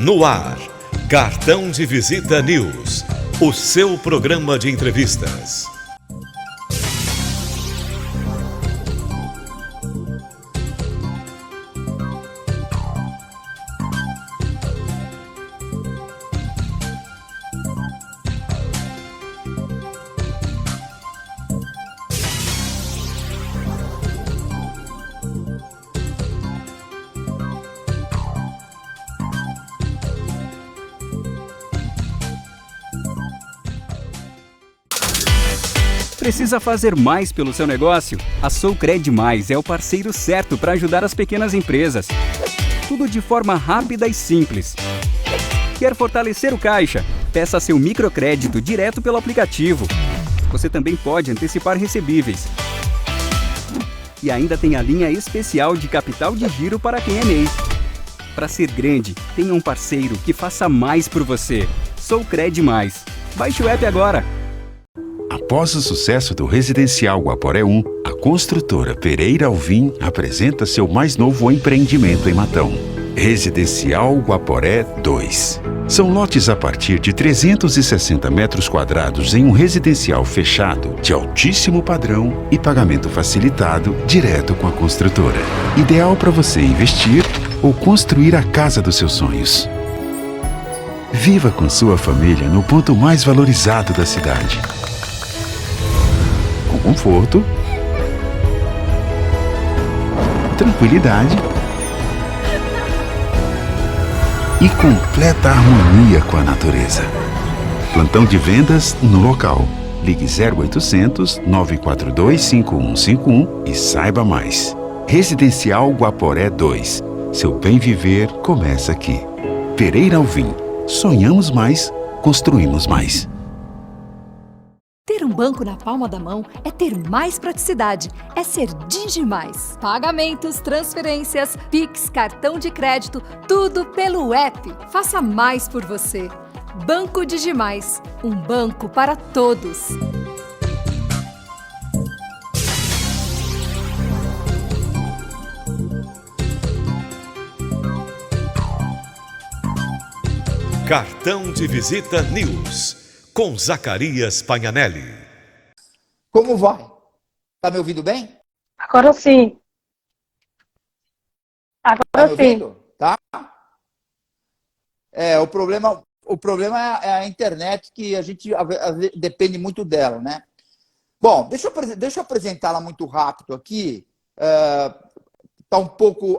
No ar, Cartão de Visita News, o seu programa de entrevistas. Precisa fazer mais pelo seu negócio? A Socred Mais é o parceiro certo para ajudar as pequenas empresas. Tudo de forma rápida e simples. Quer fortalecer o caixa? Peça seu microcrédito direto pelo aplicativo. Você também pode antecipar recebíveis. E ainda tem a linha especial de capital de giro para quem é MEI. Para ser grande, tenha um parceiro que faça mais por você. Socred Mais. Baixe o app agora. Após o sucesso do Residencial Guaporé 1, a construtora Pereira Alvim apresenta seu mais novo empreendimento em Matão. Residencial Guaporé 2. São lotes a partir de 360 metros quadrados em um residencial fechado, de altíssimo padrão e pagamento facilitado direto com a construtora. Ideal para você investir ou construir a casa dos seus sonhos. Viva com sua família no ponto mais valorizado da cidade. Com conforto, tranquilidade e completa harmonia com a natureza. Plantão de vendas no local. Ligue 0800 942 5151 e saiba mais. Residencial Guaporé 2. Seu bem viver começa aqui. Pereira Alvim. Sonhamos mais, construímos mais. Ter um banco na palma da mão é ter mais praticidade, é ser Digimais. Pagamentos, transferências, Pix, cartão de crédito, tudo pelo app. Faça mais por você. Banco Digimais, um banco para todos. Cartão de Visita News, com Zacarias Pagnanelli. Como vai? Tá me ouvindo bem? Agora sim. Tá me Agora sim. ouvindo? Tá? O problema é a internet, que a gente depende muito dela, né? Bom, deixa eu apresentá-la muito rápido aqui.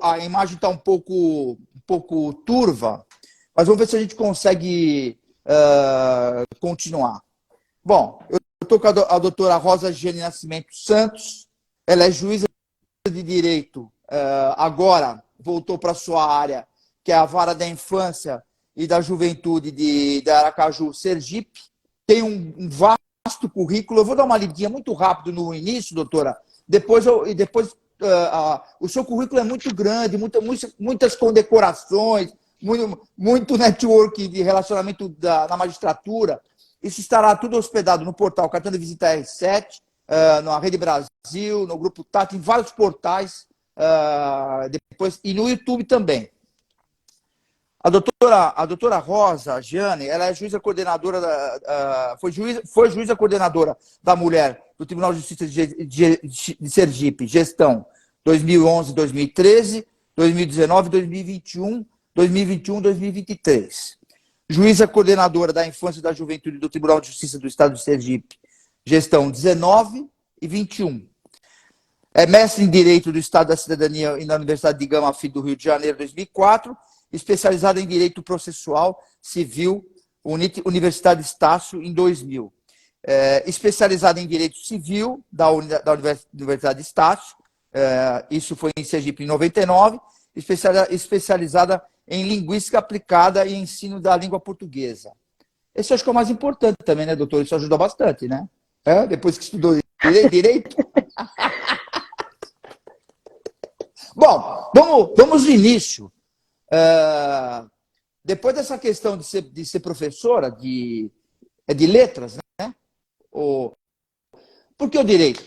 A imagem está um pouco turva, mas vamos ver se a gente consegue continuar. Bom, eu estou com a doutora Rosa Jane Nascimento Santos. Ela é juíza de direito, agora voltou para a sua área, que é a Vara da Infância e da Juventude de Aracaju, Sergipe. Tem um vasto currículo. Eu vou dar uma lidinha muito rápido no início, doutora. Depois o seu currículo é muito grande, muitas condecorações, muito network de relacionamento na magistratura. Isso estará tudo hospedado no portal Cartão de Visita R7, na Rede Brasil, no Grupo Tati, em vários portais, depois, e no YouTube também. A doutora Rosa Jane, ela é juíza coordenadora, foi juíza coordenadora da mulher do Tribunal de Justiça de Sergipe, gestão 2011-2013, 2019-2021, 2021-2023. Juíza coordenadora da Infância e da Juventude do Tribunal de Justiça do Estado de Sergipe, gestão 19 e 21. É mestre em Direito do Estado da Cidadania na Universidade de Gama Filho do Rio de Janeiro, 2004, especializada em Direito Processual Civil, Universidade Estácio, em 2000. Especializada em Direito Civil da Universidade Estácio, isso foi em Sergipe, em 99, especializada em Linguística Aplicada e Ensino da Língua Portuguesa. Esse eu acho que é o mais importante também, né, doutor? Isso ajuda bastante, né? Depois que estudou Direito. Bom, vamos no início. Depois dessa questão de ser professora de letras, né? Por que o direito?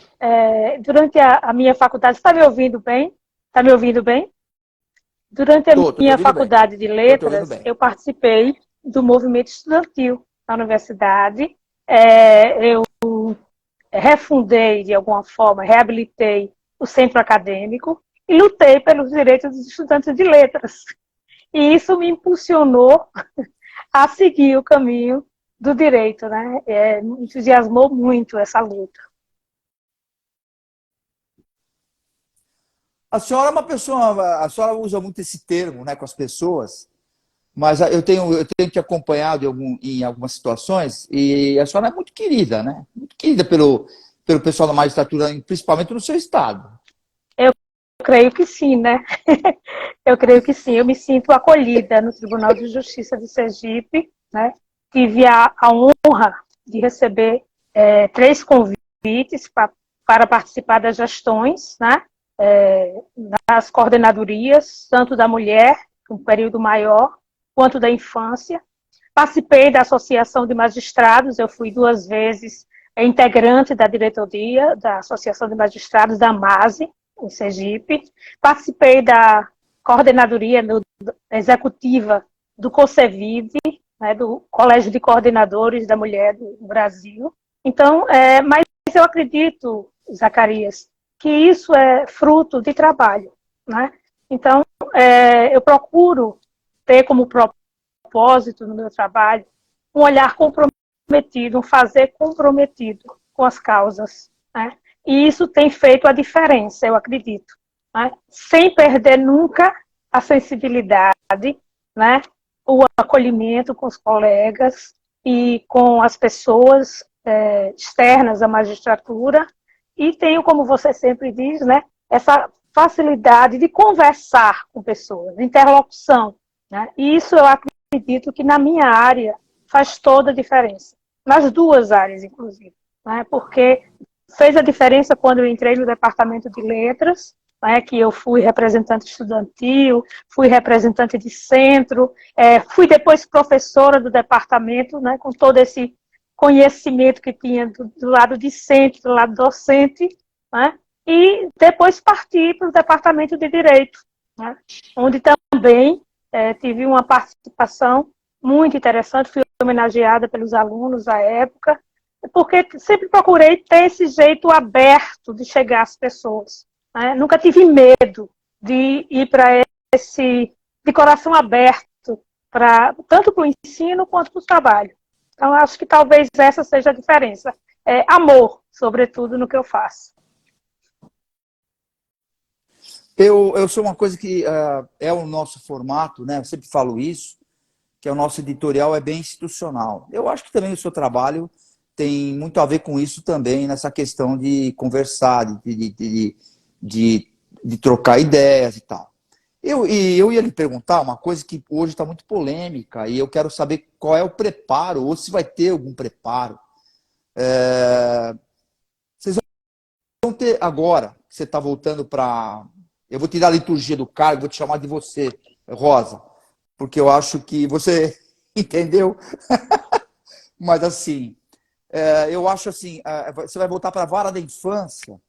Durante a minha faculdade, você está me ouvindo bem? Está me ouvindo bem? Durante a Tô te minha ouvindo bem. faculdade de Tô te ouvindo letras, bem. eu participei do movimento estudantil na universidade. Eu refundei, de alguma forma, reabilitei o centro acadêmico e lutei pelos direitos dos estudantes de letras. E isso me impulsionou a seguir o caminho do direito, né? Me entusiasmou muito essa luta. A senhora é uma pessoa, a senhora usa muito esse termo, né, com as pessoas, mas eu tenho te acompanhado em algumas situações e a senhora é muito querida, né? Muito querida pelo pessoal da magistratura, principalmente no seu estado. Eu creio que sim, né? Eu creio que sim. Eu me sinto acolhida no Tribunal de Justiça de Sergipe, né? Tive a honra de receber 3 convites para participar das gestões, né? Nas coordenadorias, tanto da mulher, um período maior, quanto da infância. Participei da Associação de Magistrados, eu fui 2 vezes integrante da diretoria da Associação de Magistrados da MASE, em Sergipe. Participei da coordenadoria executiva do COSEVID, né, do Colégio de Coordenadores da Mulher do Brasil. Então, mas eu acredito, Zacarias, que isso é fruto de trabalho, né? Então, eu procuro ter como propósito no meu trabalho um olhar comprometido, um fazer comprometido com as causas, né? E isso tem feito a diferença, eu acredito, né? Sem perder nunca a sensibilidade, né? O acolhimento com os colegas e com as pessoas externas à magistratura, e tenho, como você sempre diz, né, essa facilidade de conversar com pessoas, de interlocução, né? E isso eu acredito que na minha área faz toda a diferença, nas 2 áreas, inclusive, né? Porque fez a diferença quando eu entrei no departamento de letras, né, que eu fui representante estudantil, fui representante de centro, fui depois professora do departamento, né, com todo esse conhecimento que tinha do lado discente, do lado docente, né, e depois parti para o departamento de direito, né, onde também tive uma participação muito interessante, fui homenageada pelos alunos à época, porque sempre procurei ter esse jeito aberto de chegar às pessoas, né? Nunca tive medo de ir para de coração aberto, tanto para o ensino quanto para o trabalho. Então, acho que talvez essa seja a diferença. Amor, sobretudo, no que eu faço. Eu sou uma coisa que é o nosso formato, né? Eu sempre falo isso, que é o nosso editorial é bem institucional. Eu acho que também o seu trabalho tem muito a ver com isso também, nessa questão de conversar, de trocar ideias e tal. Eu ia lhe perguntar uma coisa que hoje está muito polêmica, e eu quero saber qual é o preparo, ou se vai ter algum preparo. Vocês vão ter agora, que você está voltando para... Eu vou tirar a liturgia do cargo, vou te chamar de você, Rosa, porque eu acho que você entendeu. Mas assim, eu acho assim, você vai voltar para a vara da infância,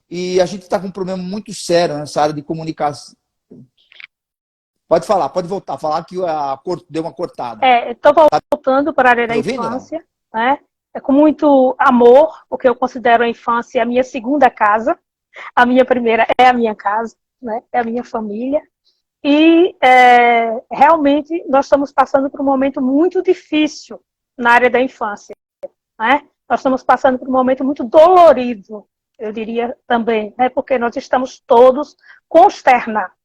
e a gente está com um problema muito sério nessa área de comunicação. Pode falar, pode voltar, falar que deu uma cortada. Estou voltando para a área Tá da me ouvindo, infância, né? Com muito amor, porque eu considero a infância a minha segunda casa. A minha primeira é a minha casa, né? É a minha família. E realmente nós estamos passando por um momento muito difícil na área da infância, né? Nós estamos passando por um momento muito dolorido, eu diria também, né? Porque nós estamos todos consternados,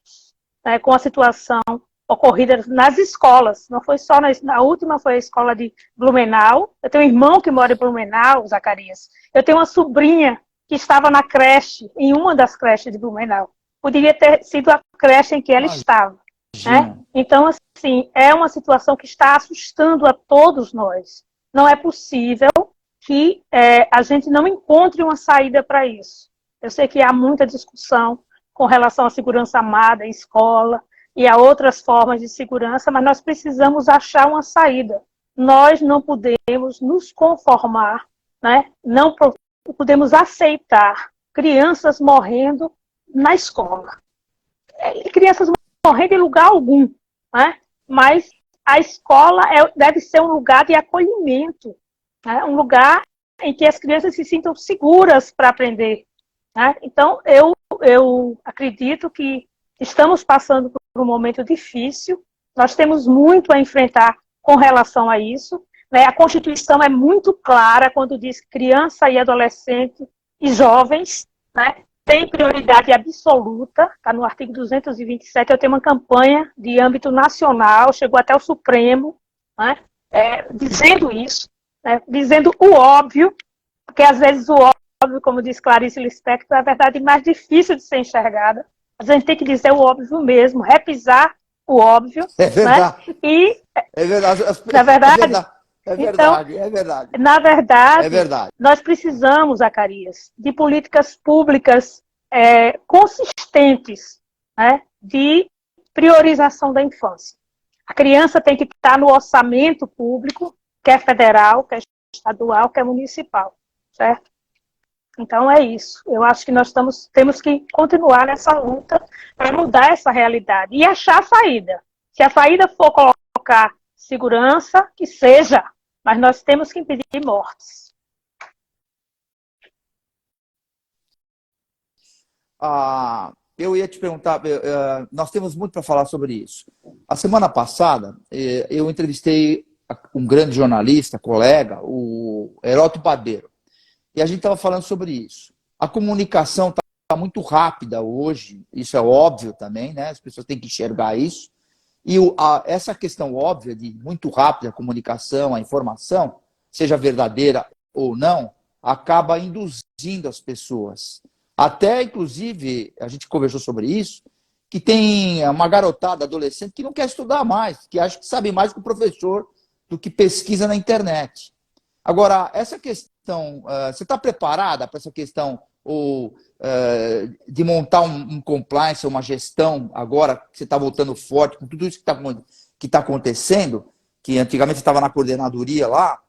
né, com a situação ocorrida nas escolas. Não foi só na última, foi a escola de Blumenau. Eu tenho um irmão que mora em Blumenau, Zacarias. Eu tenho uma sobrinha que estava na creche, em uma das creches de Blumenau. Poderia ter sido a creche em que ela estava, né? Então, assim, é uma situação que está assustando a todos nós. Não é possível que a gente não encontre uma saída para isso. Eu sei que há muita discussão com relação à segurança armada em escola e a outras formas de segurança, mas nós precisamos achar uma saída. Nós não podemos nos conformar, né? Não podemos aceitar crianças morrendo na escola. Crianças concorrendo em lugar algum, né? Mas a escola deve ser um lugar de acolhimento, né? Um lugar em que as crianças se sintam seguras para aprender, né? Então, eu acredito que estamos passando por um momento difícil, nós temos muito a enfrentar com relação a isso, né? A Constituição é muito clara quando diz que criança e adolescente e jovens, né, tem prioridade absoluta, está no artigo 227, eu tenho uma campanha de âmbito nacional, chegou até o Supremo, né, dizendo isso, né, dizendo o óbvio, porque às vezes o óbvio, como diz Clarice Lispector, é a verdade mais difícil de ser enxergada, mas a gente tem que dizer o óbvio mesmo, repisar o óbvio. É verdade. Né, e, é verdade. na verdade, é verdade, então, é verdade. Na verdade, É verdade. nós precisamos, Zacarias, de políticas públicas consistentes, né, de priorização da infância. A criança tem que estar no orçamento público, quer federal, quer estadual, quer municipal, certo? Então é isso. Eu acho que nós temos que continuar nessa luta para mudar essa realidade e achar a saída. Se a saída for colocar segurança, que seja, mas nós temos que impedir mortes. Eu ia te perguntar, nós temos muito para falar sobre isso. A semana passada, eu entrevistei um grande jornalista, colega, o Heródoto Barbeiro, e a gente estava falando sobre isso. A comunicação está muito rápida hoje, isso é óbvio também, né? As pessoas têm que enxergar isso. E essa questão óbvia de muito rápida a comunicação, a informação, seja verdadeira ou não, acaba induzindo as pessoas. Até, inclusive, a gente conversou sobre isso, que tem uma garotada, adolescente, que não quer estudar mais, que acha que sabe mais que o professor do que pesquisa na internet. Agora, essa questão, você está preparada para essa questão de montar um compliance, uma gestão, agora que você está voltando forte, com tudo isso que está acontecendo, que antigamente você estava na coordenadoria lá,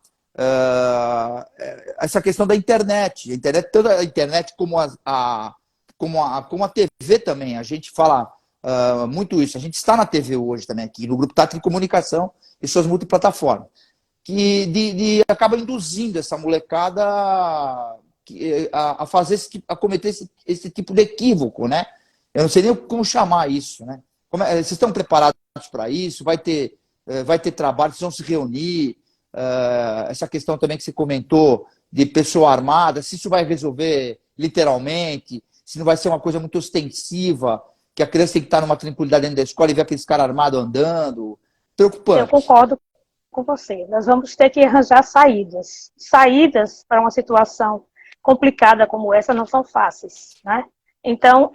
essa questão da internet, toda a internet como a TV também, a gente fala muito isso, a gente está na TV hoje também aqui, no Grupo Tátira de Comunicação e suas multiplataformas, que acaba induzindo essa molecada a cometer esse tipo de equívoco, né? Eu não sei nem como chamar isso, né? Vocês estão preparados para isso? Vai ter trabalho, vocês vão se reunir? Essa questão também que você comentou de pessoa armada, se isso vai resolver literalmente, se não vai ser uma coisa muito ostensiva, que a criança tem que estar numa tranquilidade dentro da escola e ver aqueles caras armados andando. Preocupante. Eu concordo com você. Nós vamos ter que arranjar saídas. Saídas para uma situação complicada como essa não são fáceis, né? Então,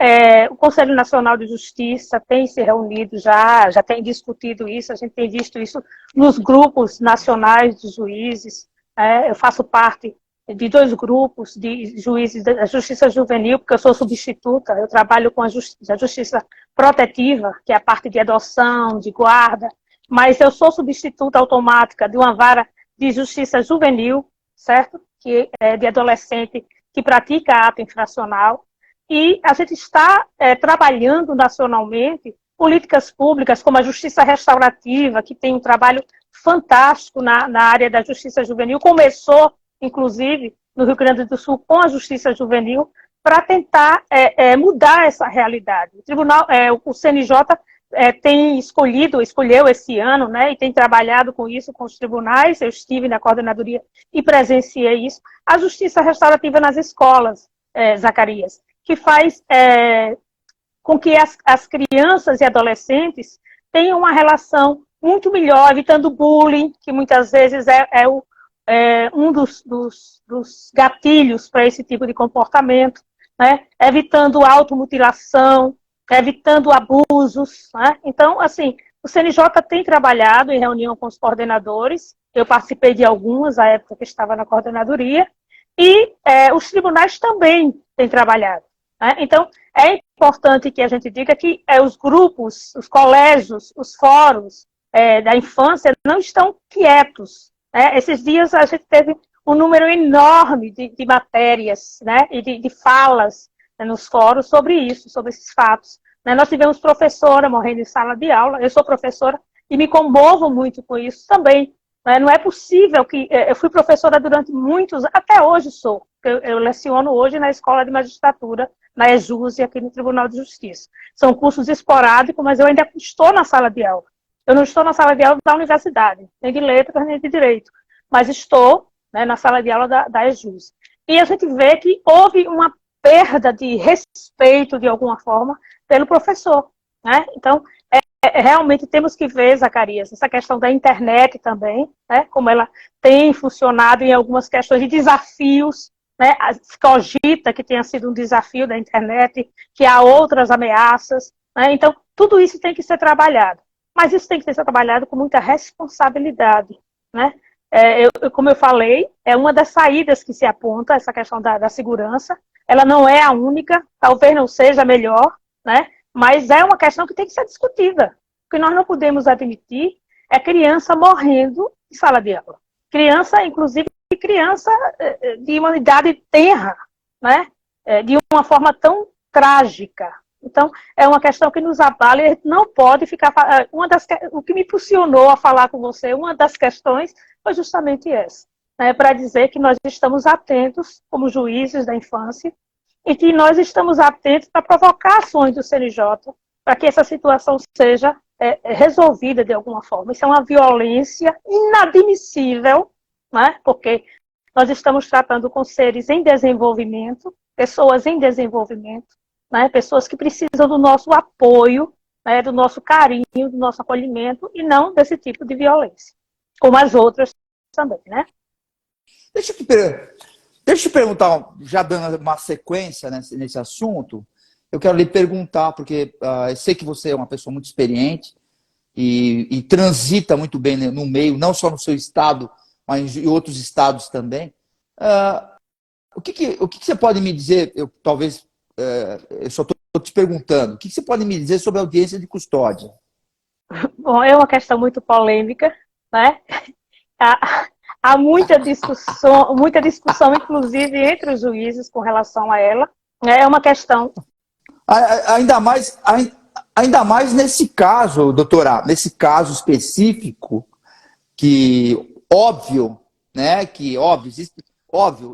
o Conselho Nacional de Justiça tem se reunido já tem discutido isso, a gente tem visto isso nos grupos nacionais de juízes. Eu faço parte de 2 grupos de juízes da Justiça Juvenil, porque eu sou substituta, eu trabalho com a Justiça Protetiva, que é a parte de adoção, de guarda, mas eu sou substituta automática de uma vara de Justiça Juvenil, certo? Que é de adolescente que pratica ato infracional. E a gente está trabalhando nacionalmente políticas públicas como a Justiça Restaurativa, que tem um trabalho fantástico na área da Justiça Juvenil. Começou, inclusive, no Rio Grande do Sul com a Justiça Juvenil para tentar mudar essa realidade. O Tribunal, o CNJ escolheu esse ano, né, e tem trabalhado com isso com os tribunais. Eu estive na coordenadoria e presenciei isso. A Justiça Restaurativa nas escolas, Zacarias, que faz com que as crianças e adolescentes tenham uma relação muito melhor, evitando bullying, que muitas vezes um dos gatilhos para esse tipo de comportamento, né? Evitando automutilação, evitando abusos, né? Então, assim, o CNJ tem trabalhado em reunião com os coordenadores, eu participei de algumas, à época que estava na coordenadoria, e os tribunais também têm trabalhado. Então, é importante que a gente diga que os grupos, os colégios, os fóruns da infância não estão quietos. Esses dias a gente teve um número enorme de matérias, né, e de falas nos fóruns sobre isso, sobre esses fatos. né? Nós tivemos professora morrendo em sala de aula, eu sou professora e me comovo muito com isso também. Né? Não é possível que... Eu fui professora durante muitos... Até hoje sou. Eu leciono hoje na Escola de Magistratura, na EJUSE, aqui no Tribunal de Justiça. São cursos esporádicos, mas eu ainda estou na sala de aula. Eu não estou na sala de aula da universidade, nem de letras, nem de direito, mas estou, né, na sala de aula da EJUSE. E a gente vê que houve uma perda de respeito, de alguma forma, pelo professor. Né? Então, realmente temos que ver, Zacarias, essa questão da internet também, né, como ela tem funcionado em algumas questões de desafios, né, se cogita que tenha sido um desafio da internet, que há outras ameaças, né, então tudo isso tem que ser trabalhado, mas isso tem que ser trabalhado com muita responsabilidade, né, como eu falei, é uma das saídas que se aponta, essa questão da segurança, ela não é a única, talvez não seja a melhor, né, mas é uma questão que tem que ser discutida. O que nós não podemos admitir é criança morrendo em sala de aula. Criança, inclusive, criança de uma idade tenra, né? De uma forma tão trágica. Então, é uma questão que nos abala e a gente não pode ficar... O que me impulsionou a falar com você, uma das questões foi justamente essa. Né? Para dizer que nós estamos atentos, como juízes da infância, e que nós estamos atentos para provocar ações do CNJ para que essa situação seja resolvida de alguma forma. Isso é uma violência inadmissível, né? Porque nós estamos tratando com seres em desenvolvimento, pessoas em desenvolvimento, né? Pessoas que precisam do nosso apoio, né? Do nosso carinho, do nosso acolhimento, e não desse tipo de violência, como as outras também, né? Deixa eu te perguntar, já dando uma sequência nesse assunto, eu quero lhe perguntar, porque eu sei que você é uma pessoa muito experiente e transita muito bem no meio, não só no seu estado, mas em outros estados também. O que você pode me dizer, eu só estou te perguntando, o que você pode me dizer sobre a audiência de custódia? Bom, é uma questão muito polêmica, né? Há muita discussão, inclusive, entre os juízes com relação a ela. É uma questão... Ainda mais nesse caso, doutora, nesse caso específico, que óbvio, né,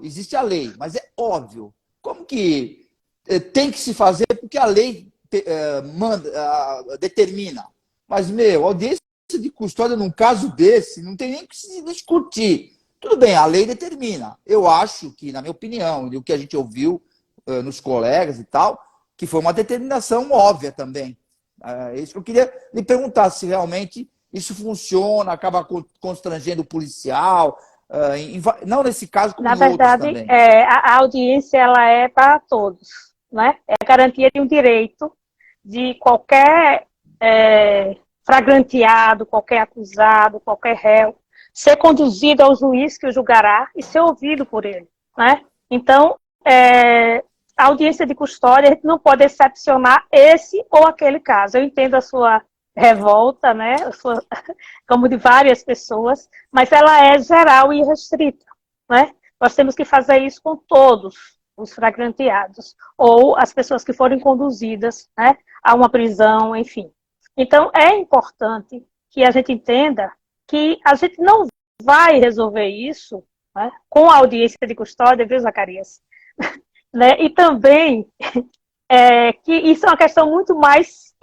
existe a lei, mas é óbvio. Como que tem que se fazer porque a lei determina? Mas, audiência de custódia num caso desse, não tem nem que se discutir. Tudo bem, a lei determina. Eu acho que, na minha opinião, e o que a gente ouviu nos colegas e tal, que foi uma determinação óbvia também. É isso que eu queria lhe perguntar, se realmente isso funciona, acaba constrangendo o policial, não nesse caso, como em outros também. Na verdade, a audiência ela é para todos, né? É a garantia de um direito de qualquer fragranteado, qualquer acusado, qualquer réu, ser conduzido ao juiz que o julgará e ser ouvido por ele, né? Então, a audiência de custódia, a gente não pode excepcionar esse ou aquele caso. Eu entendo a sua revolta, né? Como de várias pessoas, mas ela é geral e restrita, né? Nós temos que fazer isso com todos os fragranteados, ou as pessoas que forem conduzidas, né, a uma prisão, enfim. Então, é importante que a gente entenda que a gente não vai resolver isso, né, com a audiência de custódia, viu, Zacarias? Né? E também que isso é uma questão muito mais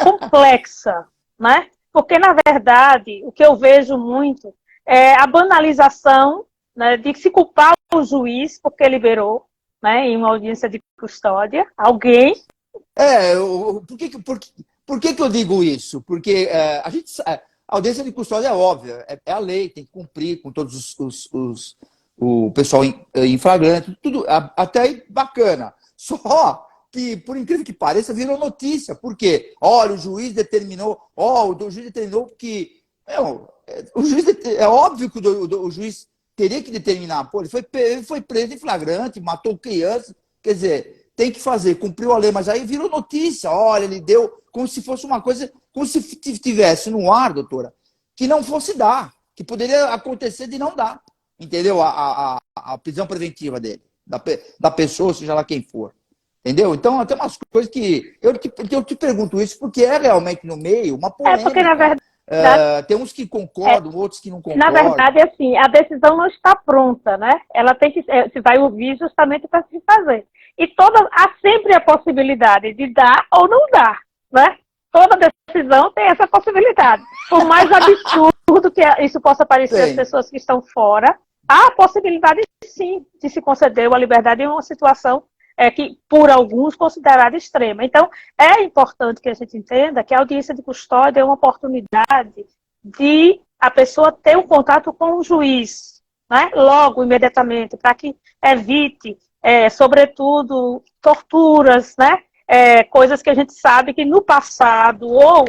complexa, né? Porque, na verdade, o que eu vejo muito é a banalização, né, de se culpar o juiz porque liberou, né, em uma audiência de custódia alguém. Por que eu digo isso? Porque a audiência de custódia é óbvia, é a lei, tem que cumprir com todos o pessoal em flagrante, tudo até aí bacana. Só que, por incrível que pareça, virou notícia. Por quê? Olha, o juiz determinou que... É óbvio que o juiz teria que determinar. Pô, ele foi preso em flagrante, matou criança. Quer dizer, tem que fazer, cumpriu a lei, mas aí virou notícia. Olha, ele deu como se fosse uma coisa, como se tivesse no ar, doutora, que não fosse dar, que poderia acontecer de não dar. Entendeu? A prisão preventiva dele, da pessoa, seja lá quem for. Entendeu? Então, tem umas coisas que... Eu te pergunto isso porque é realmente no meio uma Porque, na polêmica. verdade, Tem uns que concordam, outros que não na concordam. verdade, assim, a decisão não está pronta, né? Ela tem que, se vai ouvir justamente para se fazer. E há sempre a possibilidade de dar ou não dar, né? Toda decisão tem essa possibilidade. Por mais absurdo que isso possa parecer às Tem. pessoas que estão fora, há a possibilidade, sim, de se conceder uma liberdade em uma situação que, por alguns, considerada extrema. Então, é importante que a gente entenda que a audiência de custódia é uma oportunidade de a pessoa ter um contato com o juiz, né? Logo, imediatamente, para que evite, sobretudo, torturas, né? Coisas que a gente sabe que no passado, ou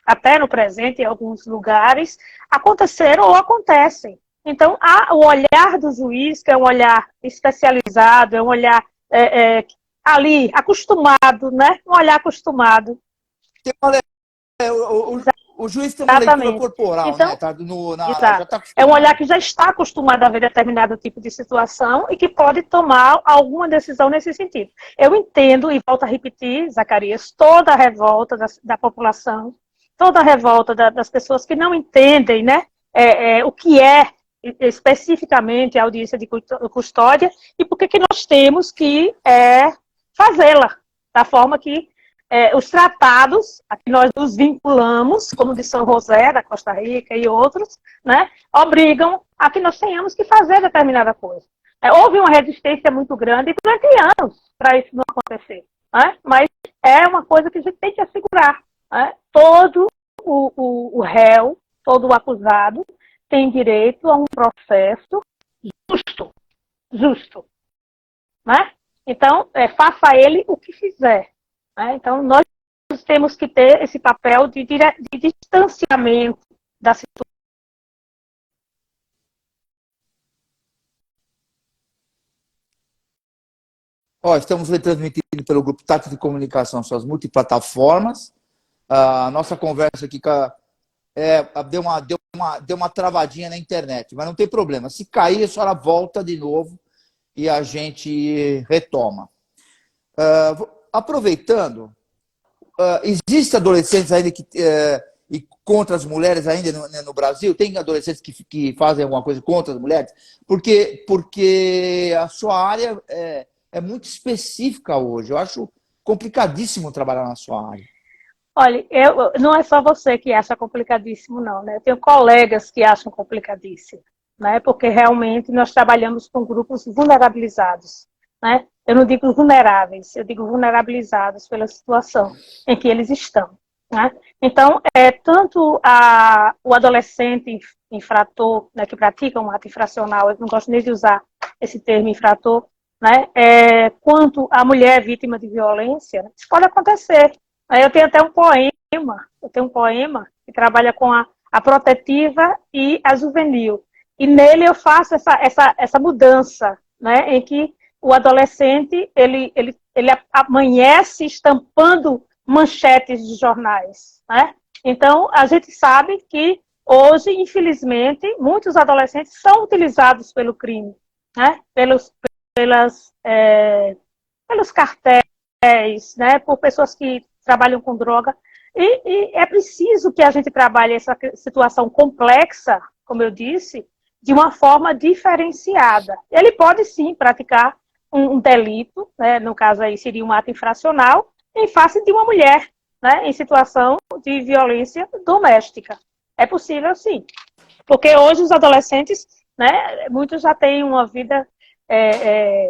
até no presente, em alguns lugares, aconteceram ou acontecem. Então, o olhar do juiz, que é um olhar especializado, é um olhar ali, acostumado, né? Um olhar acostumado. Tem uma, o juiz tem uma leitura Exatamente. corporal, Então, né? Já exato. está É um olhar acostumado. que já está acostumado a ver determinado tipo de situação e que pode tomar alguma decisão nesse sentido. Eu entendo, e volto a repetir, Zacarias, toda a revolta da população, toda a revolta das pessoas que não entendem, né, o que é especificamente a audiência de custódia e por que nós temos que fazê-la da forma que os tratados a que nós nos vinculamos, como de São José, da Costa Rica e outros, né, obrigam a que nós tenhamos que fazer determinada coisa. Houve uma resistência muito grande durante anos para isso não acontecer, né, mas é uma coisa que a gente tem que assegurar. Né? Todo o réu, todo o acusado, tem direito a um processo justo. Né? Então, faça ele o que fizer. Então, nós temos que ter esse papel de distanciamento da situação. Estamos retransmitindo pelo grupo Tátil de Comunicação, suas multiplataformas. A nossa conversa aqui deu uma travadinha na internet, mas não tem problema. Se cair, a senhora volta de novo e a gente retoma. Aproveitando, existem adolescentes ainda e contra as mulheres ainda no Brasil? Tem adolescentes que fazem alguma coisa contra as mulheres? Porque a sua área é muito específica hoje. Eu acho complicadíssimo trabalhar na sua área. Olha, não é só você que acha complicadíssimo, não. Né? Eu tenho colegas que acham complicadíssimo, né? Porque realmente nós trabalhamos com grupos vulnerabilizados. Né? Eu não digo vulneráveis, eu digo vulnerabilizados pela situação em que eles estão. Né? Então, tanto o adolescente infrator, né, que pratica um ato infracional, eu não gosto nem de usar esse termo infrator, né, quanto a mulher vítima de violência, isso pode acontecer. Eu tenho até um poema que trabalha com a protetiva e a juvenil. E nele eu faço essa mudança, né, em que o adolescente ele amanhece estampando manchetes de jornais. Né? Então, a gente sabe que hoje, infelizmente, muitos adolescentes são utilizados pelo crime, né? pelos cartéis, né? Por pessoas que trabalham com droga. E é preciso que a gente trabalhe essa situação complexa, como eu disse, de uma forma diferenciada. Ele pode, sim, praticar um delito, né? No caso aí seria um ato infracional, em face de uma mulher, né? Em situação de violência doméstica. É possível, sim. Porque hoje os adolescentes, né, muitos já têm uma vida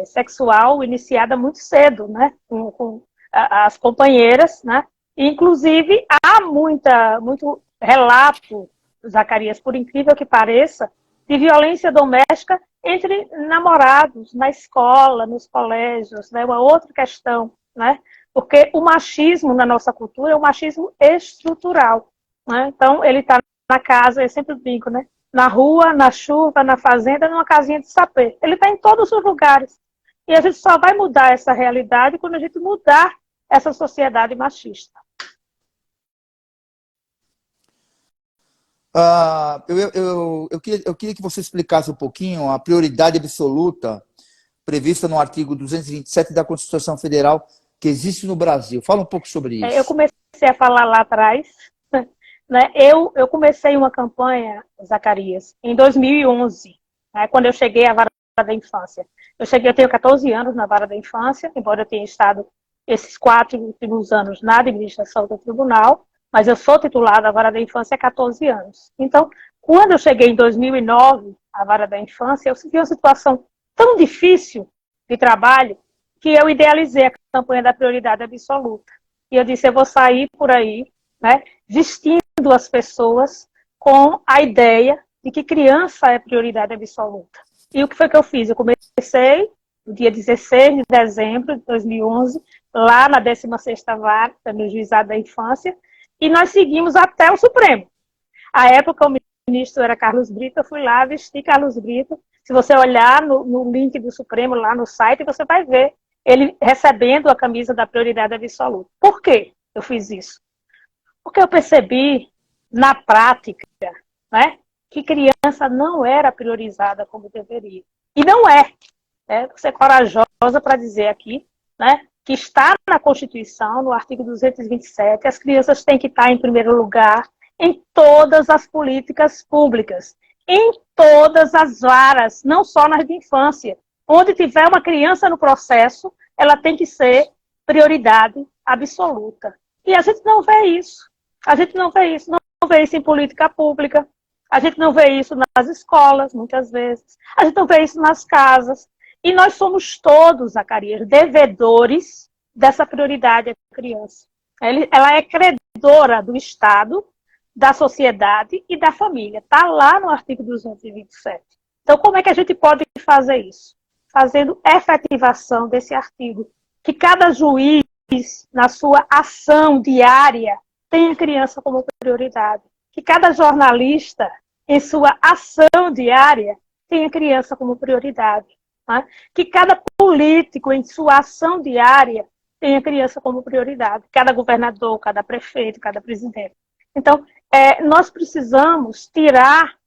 sexual iniciada muito cedo, né? Com as companheiras, né? Inclusive, há muito relato, Zacarias, por incrível que pareça, de violência doméstica entre namorados, na escola, nos colégios, né? Uma outra questão, né? Porque o machismo na nossa cultura é um machismo estrutural, né? Então, ele está na casa, eu sempre brinco, né? Na rua, na chuva, na fazenda, numa casinha de sapê. Ele está em todos os lugares. E a gente só vai mudar essa realidade quando a gente mudar essa sociedade machista. Eu queria que você explicasse um pouquinho a prioridade absoluta prevista no artigo 227 da Constituição Federal que existe no Brasil. Fala um pouco sobre isso. Eu comecei a falar lá atrás, né? Eu comecei uma campanha, Zacarias, em 2011, né, quando eu cheguei à Vara da Infância. Eu tenho 14 anos na Vara da Infância, embora eu tenha estado esses 4 últimos anos na administração do tribunal, mas eu sou titular da Vara da Infância há 14 anos. Então, quando eu cheguei em 2009 à Vara da Infância, eu vi uma situação tão difícil de trabalho que eu idealizei a campanha da prioridade absoluta. E eu disse, eu vou sair por aí, né, vestindo as pessoas com a ideia de que criança é prioridade absoluta. E o que foi que eu fiz? Eu comecei no dia 16 de dezembro de 2011, lá na 16ª Vara, no Juizado da Infância, e nós seguimos até o Supremo. À época, o ministro era Carlos Brito, eu fui lá, vesti Carlos Brito. Se você olhar no link do Supremo, lá no site, você vai ver ele recebendo a camisa da prioridade absoluta. Por que eu fiz isso? Porque eu percebi, na prática, né, que criança não era priorizada como deveria. E não é. Vou ser corajosa para dizer aqui, né, que está na Constituição, no artigo 227, as crianças têm que estar em primeiro lugar em todas as políticas públicas, em todas as varas, não só nas de infância. Onde tiver uma criança no processo, ela tem que ser prioridade absoluta. E a gente não vê isso. A gente não vê isso. Não vê isso em política pública. A gente não vê isso nas escolas, muitas vezes. A gente não vê isso nas casas. E nós somos todos, Zacarias, devedores dessa prioridade à criança. Ela é credora do Estado, da sociedade e da família. Está lá no artigo 227. Então, como é que a gente pode fazer isso? Fazendo efetivação desse artigo. Que cada juiz, na sua ação diária, tenha a criança como prioridade. Que cada jornalista, em sua ação diária, tenha a criança como prioridade. Né? Que cada político, em sua ação diária, tenha a criança como prioridade. Cada governador, cada prefeito, cada presidente. Então, nós precisamos tirar,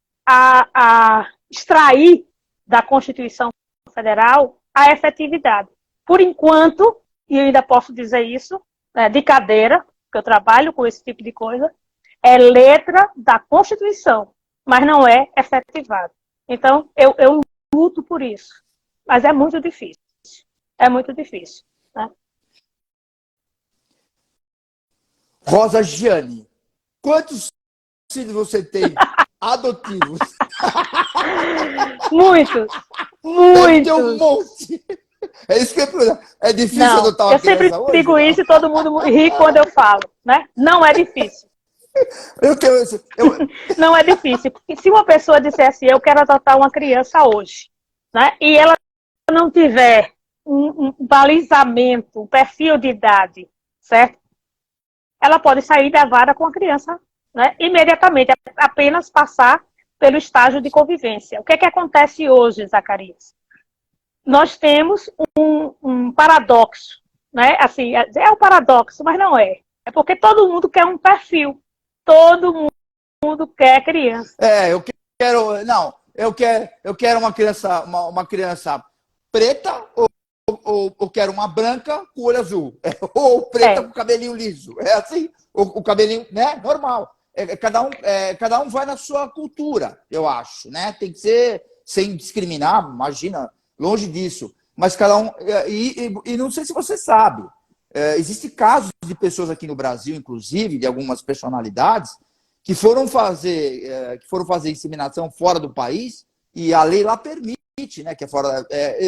extrair da Constituição Federal a efetividade. Por enquanto, e eu ainda posso dizer isso, de cadeira, que eu trabalho com esse tipo de coisa, é letra da Constituição, mas não é efetivado. Então, eu luto por isso. Mas é muito difícil. É muito difícil. Né? Rosa Gianni, quantos filhos você tem adotivos? Muitos. Deve ter um monte. É isso que é difícil adotar uma criança hoje? Eu sempre digo isso e todo mundo ri quando eu falo. Né? Não é difícil. Não é difícil. Porque se uma pessoa dissesse, eu quero adotar uma criança hoje, né, e ela não tiver um balizamento, um perfil de idade, certo? Ela pode sair da vara com a criança, né, imediatamente, apenas passar pelo estágio de convivência. O que é que acontece hoje, Zacarias? Nós temos um paradoxo, né? Assim, é um paradoxo, mas não é. É porque todo mundo quer um perfil. Todo mundo quer criança. Eu quero uma criança preta ou quero uma branca com olho azul. Ou preta com cabelinho liso. É assim, o cabelinho, né? Normal. Cada um vai na sua cultura, eu acho, né? Tem que ser sem discriminar, imagina, longe disso. Mas cada um... E não sei se você sabe, existem casos de pessoas aqui no Brasil, inclusive, de algumas personalidades, que foram fazer inseminação fora do país e a lei lá permite, né? Que é fora,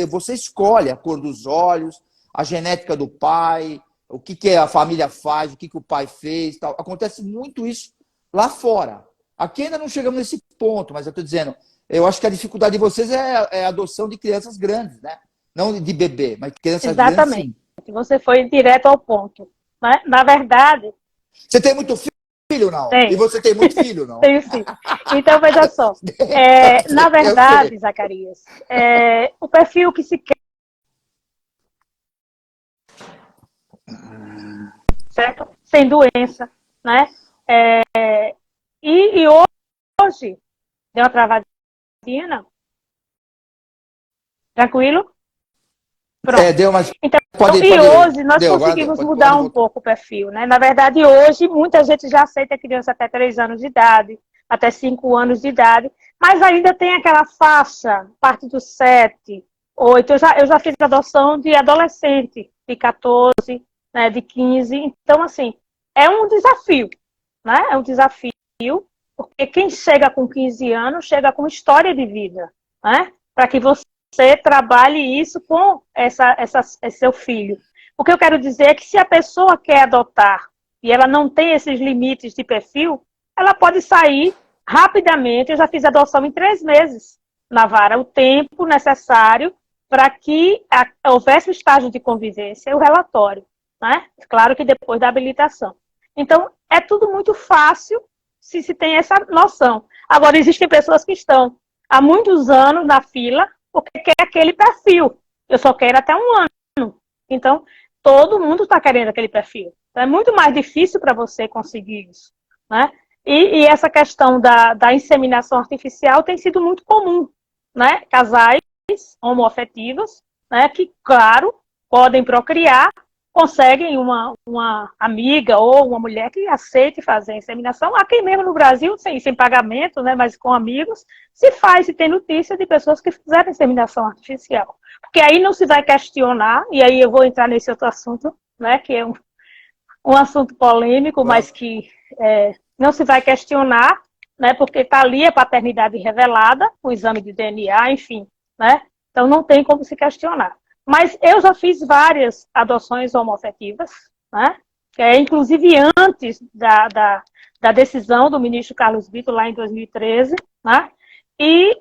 você escolhe a cor dos olhos, a genética do pai, o que a família faz, o que o pai fez, tal. Acontece muito isso lá fora. Aqui ainda não chegamos nesse ponto, mas eu estou dizendo, eu acho que a dificuldade de vocês é a adoção de crianças grandes, né? Não de bebê, mas crianças grandes, sim. Exatamente. Você foi direto ao ponto. Né? Na verdade... Você tem muito filho, não? Tenho. E você tem muito filho, não? Tenho sim. Então, veja só. Na verdade, Zacarias, o perfil que se quer... Certo? Sem doença, né? E hoje, deu uma travadinha, não? Tranquilo? Pronto. Deu, mas Então, pode, e pode, hoje nós deu, conseguimos pode mudar um voltar. pouco o perfil, né? Na verdade, hoje muita gente já aceita criança até 3 anos de idade, até 5 anos de idade, mas ainda tem aquela faixa, parte dos 7, 8. Eu já fiz adoção de adolescente, de 14, né, de 15. Então, assim, é um desafio, né? É um desafio, porque quem chega com 15 anos chega com história de vida, né? Para que você trabalhe isso com esse seu filho. O que eu quero dizer é que se a pessoa quer adotar e ela não tem esses limites de perfil, ela pode sair rapidamente. Eu já fiz adoção em 3 meses na vara, o tempo necessário para que houvesse o estágio de convivência e o relatório, né? Claro que depois da habilitação. Então, é tudo muito fácil se tem essa noção. Agora, existem pessoas que estão há muitos anos na fila porque quer aquele perfil. Eu só quero até 1 ano. Então, todo mundo está querendo aquele perfil. Então, é muito mais difícil para você conseguir isso, né? E essa questão da inseminação artificial tem sido muito comum, né? Casais homoafetivos, né, que, claro, podem procriar, conseguem uma amiga ou uma mulher que aceite fazer a inseminação. Aqui mesmo no Brasil, sem pagamento, né, mas com amigos, se faz, se tem notícia de pessoas que fizeram inseminação artificial. Porque aí não se vai questionar, e aí eu vou entrar nesse outro assunto, né, que é um assunto polêmico, mas que não se vai questionar, né, porque está ali a paternidade revelada, o exame de DNA, enfim, né? Então não tem como se questionar. Mas eu já fiz várias adoções homoafetivas, né? Inclusive antes da decisão do ministro Carlos Brito, lá em 2013, né? E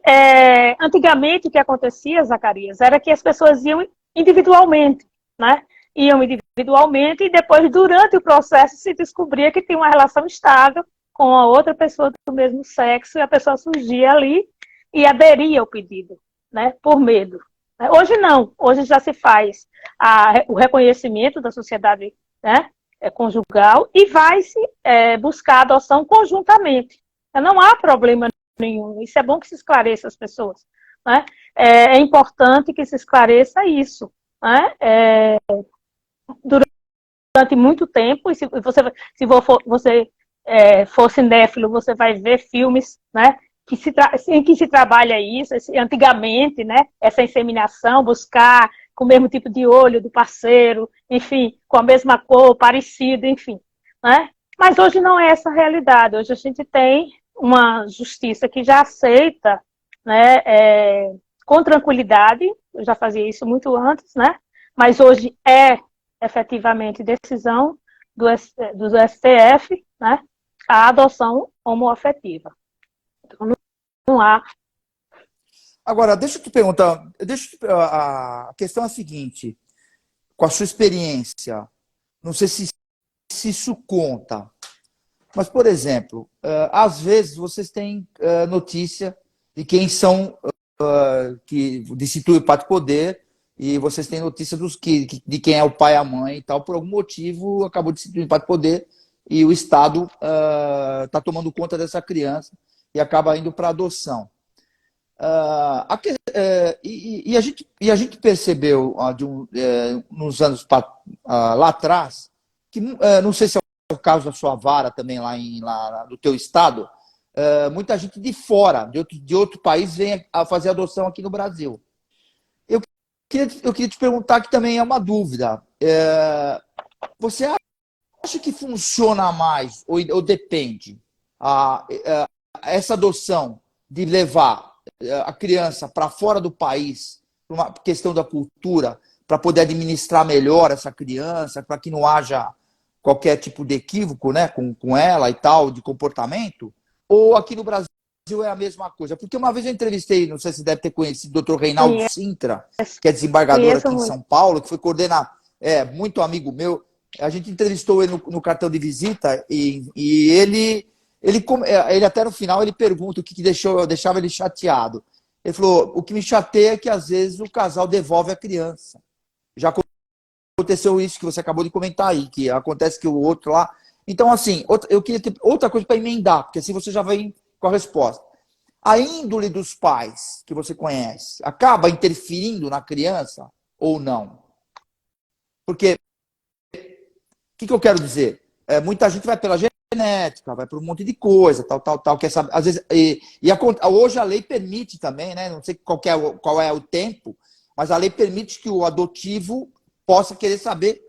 antigamente o que acontecia, Zacarias, era que as pessoas iam individualmente, né? Iam individualmente e depois, durante o processo, se descobria que tinha uma relação estável com a outra pessoa do mesmo sexo e a pessoa surgia ali e aderia ao pedido, né? Por medo. Hoje não, hoje já se faz o reconhecimento da sociedade, né, conjugal e vai-se buscar a adoção conjuntamente. Não há problema nenhum, isso é bom que se esclareça as pessoas, né? É importante que se esclareça isso, né? Durante muito tempo, e se você for cinéfilo, você vai ver filmes, né, em que se trabalha isso, antigamente, né, essa inseminação, buscar com o mesmo tipo de olho do parceiro, enfim, com a mesma cor, parecido, enfim, né? Mas hoje não é essa a realidade. Hoje a gente tem uma justiça que já aceita, né, com tranquilidade. Eu já fazia isso muito antes, né? Mas hoje é efetivamente decisão do STF, né, a adoção homoafetiva. Então, não há. Agora, deixa eu te perguntar, a questão é a seguinte, com a sua experiência, não sei se isso conta, mas, por exemplo, às vezes vocês têm notícia de quem são, que destitui o pátrio poder, e vocês têm notícia de quem é o pai e a mãe e tal, por algum motivo acabou destituindo o pátrio poder e o Estado está tomando conta dessa criança e acaba indo para adoção. E a gente percebeu nos anos lá atrás, que não sei se é o caso da sua vara também lá do teu estado, muita gente de fora, de outro país, vem a fazer adoção aqui no Brasil. Eu queria te perguntar, que também é uma dúvida. Você acha que funciona mais, ou depende, essa adoção de levar a criança para fora do país, por uma questão da cultura, para poder administrar melhor essa criança, para que não haja qualquer tipo de equívoco, né, com ela e tal, de comportamento? Ou aqui no Brasil é a mesma coisa? Porque uma vez eu entrevistei, não sei se você deve ter conhecido, o Dr. Reinaldo Sintra, que é desembargador aqui em São Paulo, que foi coordenar, muito amigo meu. A gente entrevistou ele no cartão de visita e ele até no final ele pergunta o que deixava ele chateado. Ele falou, o que me chateia é que às vezes o casal devolve a criança. Já aconteceu isso que você acabou de comentar aí, que acontece que o outro lá... Então, assim, eu queria ter outra coisa para emendar, porque assim você já vem com a resposta. A índole dos pais que você conhece acaba interferindo na criança ou não? Porque, o que eu quero dizer? Muita gente vai pela genética, vai por um monte de coisa, tal, quer saber, às vezes, hoje a lei permite também, né? Não sei qual é o tempo, mas a lei permite que o adotivo possa querer saber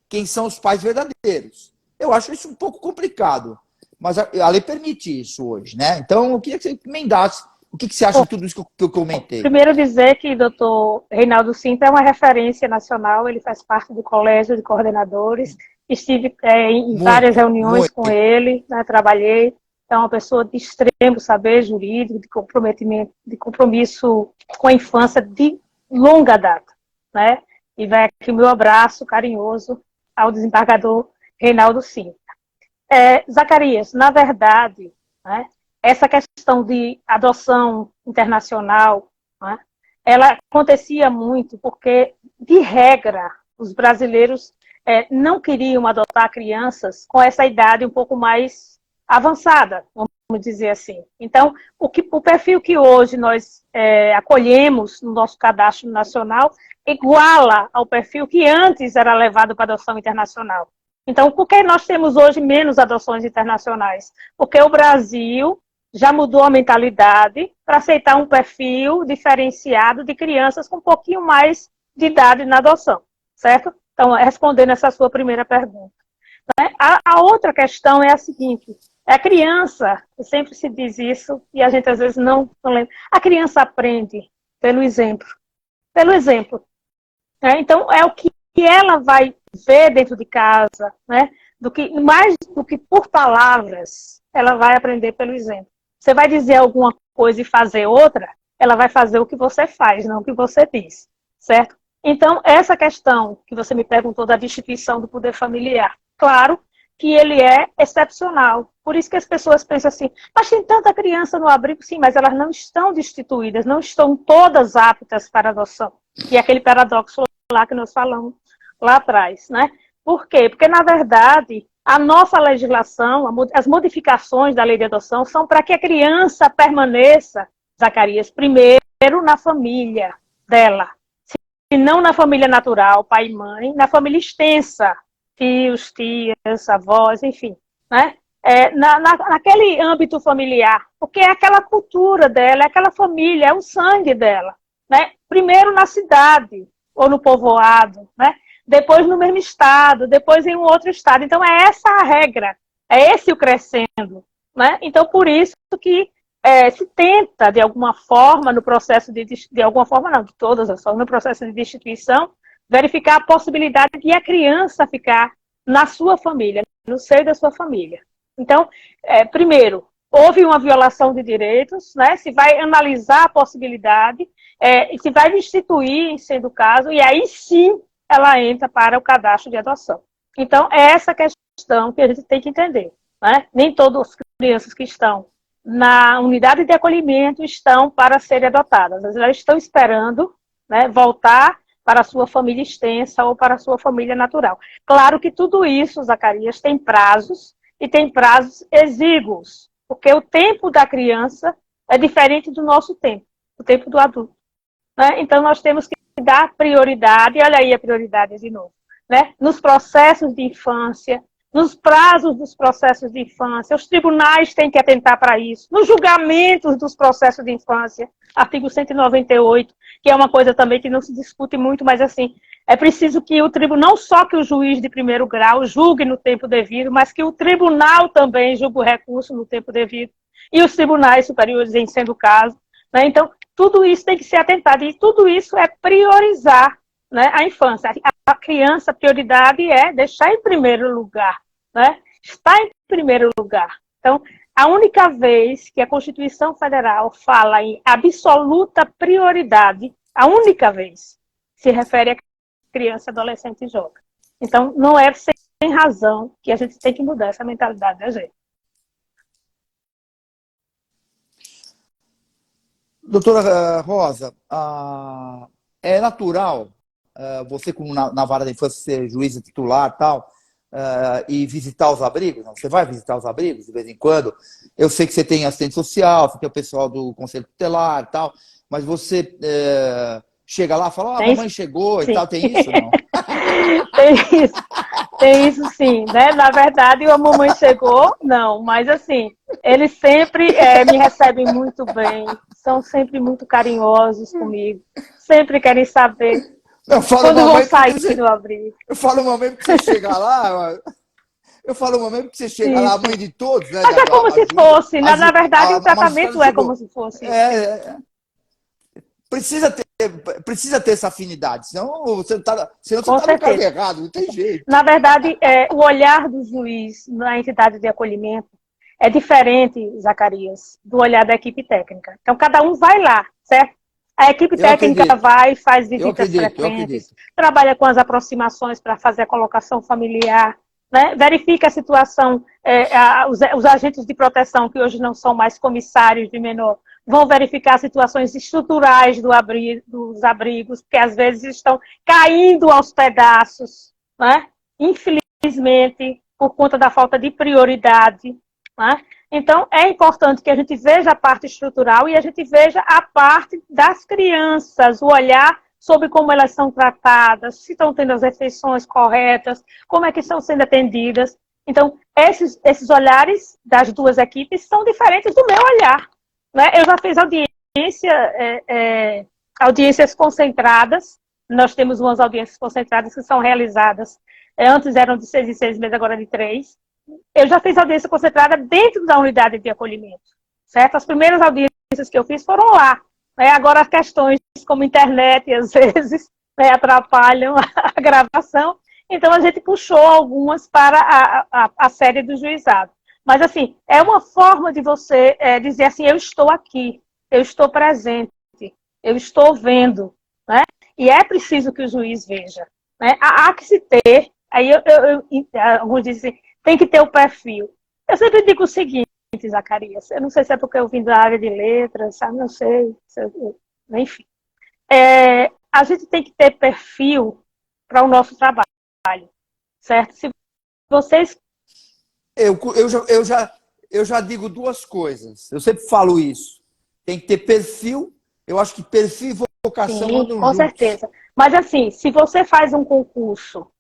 quem são os pais verdadeiros. Eu acho isso um pouco complicado, mas a lei permite isso hoje, né? Então, eu queria que você emendasse o que você acha de tudo isso que eu comentei. Primeiro dizer que o doutor Reinaldo Sintra é uma referência nacional, ele faz parte do Colégio de Coordenadores, estive em várias reuniões com ele, né, trabalhei, é uma pessoa de extremo saber jurídico, de comprometimento, de compromisso com a infância de longa data, né? E vai aqui o meu abraço carinhoso ao desembargador Reinaldo Sintra. Zacarias, na verdade, né, essa questão de adoção internacional, né, ela acontecia muito porque, de regra, os brasileiros não queriam adotar crianças com essa idade um pouco mais avançada, vamos dizer assim. Então, o perfil que hoje nós acolhemos no nosso cadastro nacional iguala ao perfil que antes era levado para adoção internacional. Então, por que nós temos hoje menos adoções internacionais? Porque o Brasil já mudou a mentalidade para aceitar um perfil diferenciado de crianças com um pouquinho mais de idade na adoção, certo? Então, respondendo essa sua primeira pergunta. Né? A outra questão é a seguinte, a criança, sempre se diz isso, e a gente às vezes não lembra, a criança aprende pelo exemplo. Pelo exemplo. Né? Então, é o que ela vai ver dentro de casa, né? Mais do que por palavras, ela vai aprender pelo exemplo. Você vai dizer alguma coisa e fazer outra, ela vai fazer o que você faz, não o que você diz, certo? Então, essa questão que você me perguntou da destituição do poder familiar, claro que ele é excepcional. Por isso que as pessoas pensam assim, mas tem tanta criança no abrigo, sim, mas elas não estão destituídas, não estão todas aptas para adoção. E aquele paradoxo lá que nós falamos lá atrás, né? Por quê? Porque, na verdade, a nossa legislação, as modificações da lei de adoção são para que a criança permaneça, Zacarias, primeiro na família dela, se não na família natural, pai e mãe, na família extensa, tios, tias, avós, enfim, né? Naquele âmbito familiar, porque é aquela cultura dela, é aquela família, é o sangue dela, né? Primeiro na cidade ou no povoado, né? Depois no mesmo estado, depois em um outro estado. Então, é essa a regra, é esse o crescendo. Né? Então, por isso que se tenta, de alguma forma, no processo de alguma forma não, de todas as formas, no processo de destituição, verificar a possibilidade de a criança ficar na sua família, no seio da sua família. Então, primeiro, houve uma violação de direitos, né? Se vai analisar a possibilidade, se vai destituir, sendo o caso, e aí sim, ela entra para o cadastro de adoção. Então, é essa questão que a gente tem que entender. Né? Nem todas as crianças que estão na unidade de acolhimento estão para serem adotadas. Elas estão esperando, né, voltar para a sua família extensa ou para a sua família natural. Claro que tudo isso, Zacarias, tem prazos, e tem prazos exíguos, porque o tempo da criança é diferente do nosso tempo, o tempo do adulto. Né? Então, nós temos que dar prioridade, olha aí a prioridade de novo, né? Nos processos de infância, nos prazos dos processos de infância, os tribunais têm que atentar para isso, nos julgamentos dos processos de infância, artigo 198, que é uma coisa também que não se discute muito, mas assim, é preciso que o tribunal, não só que o juiz de primeiro grau julgue no tempo devido, mas que o tribunal também julgue o recurso no tempo devido, e os tribunais superiores, em sendo o caso, né? Então, tudo isso tem que ser atentado, e tudo isso é priorizar, né, a infância. A criança, a prioridade é deixar em primeiro lugar, né? Está em primeiro lugar. Então, a única vez que a Constituição Federal fala em absoluta prioridade, a única vez, se refere a criança, adolescente e jovem. Então, não é sem razão que a gente tem que mudar essa mentalidade da gente. Doutora Rosa, é natural você, como na vara da infância, ser juíza titular e tal, e visitar os abrigos? Não? Você vai visitar os abrigos de vez em quando? Eu sei que você tem assistente social, você tem o pessoal do Conselho Tutelar e tal, mas você chega lá e fala, a Tem mamãe chegou sim. e tal, tem isso não? Tem isso sim, né? Na verdade, a mamãe chegou, não, mas assim, eles sempre me recebem muito bem, são sempre muito carinhosos comigo, sempre querem saber Eu falo quando vão mamãe sair porque você, do abrigo. eu falo mamãe porque você chega lá, eu falo mamãe porque você chega Sim, lá, a sim. mãe de todos, né? Mas é como A se juíza, fosse, na verdade, o a magistrada tratamento é como chegou. se fosse. Precisa ter, precisa ter essa afinidade, senão você Com tá no cargo certeza. errado, não tem jeito. Na verdade, o olhar do juiz na entidade de acolhimento é diferente, Zacarias, do olhar da equipe técnica. Então, cada um vai lá, certo? A equipe Eu técnica acredito, vai, faz eu visitas acredito, eu frequentes, acredito. trabalha com as aproximações para fazer a colocação familiar, né? Verifica a situação, os agentes de proteção, que hoje não são mais comissários de menor, vão verificar situações estruturais dos abrigos, que às vezes estão caindo aos pedaços, né? Infelizmente, por conta da falta de prioridade, né? Então, é importante que a gente veja a parte estrutural e a gente veja a parte das crianças, o olhar sobre como elas são tratadas, se estão tendo as refeições corretas, como é que estão sendo atendidas. Então, esses olhares das duas equipes são diferentes do meu olhar, né? Eu já fiz audiências concentradas, nós temos umas audiências concentradas que são realizadas, antes eram de 6 em 6 meses, agora de 3. Eu já fiz audiência concentrada dentro da unidade de acolhimento, certo? As primeiras audiências que eu fiz foram lá, né? Agora as questões como internet, às vezes, né, atrapalham a gravação, então a gente puxou algumas para a sede do juizado. Mas, assim, é uma forma de você dizer assim, eu estou aqui, eu estou presente, eu estou vendo, né? E é preciso que o juiz veja, né? Há que se ter, aí alguns dizem assim, tem que ter o perfil. Eu sempre digo o seguinte, Zacarias, eu não sei se é porque eu vim da área de letras, sabe? Não sei, enfim. A gente tem que ter perfil para o nosso trabalho, certo? Se vocês... Eu já digo duas coisas, eu sempre falo isso. Tem que ter perfil, eu acho que perfil e vocação Sim, andam com juntos. certeza. Mas, assim, se você faz um concurso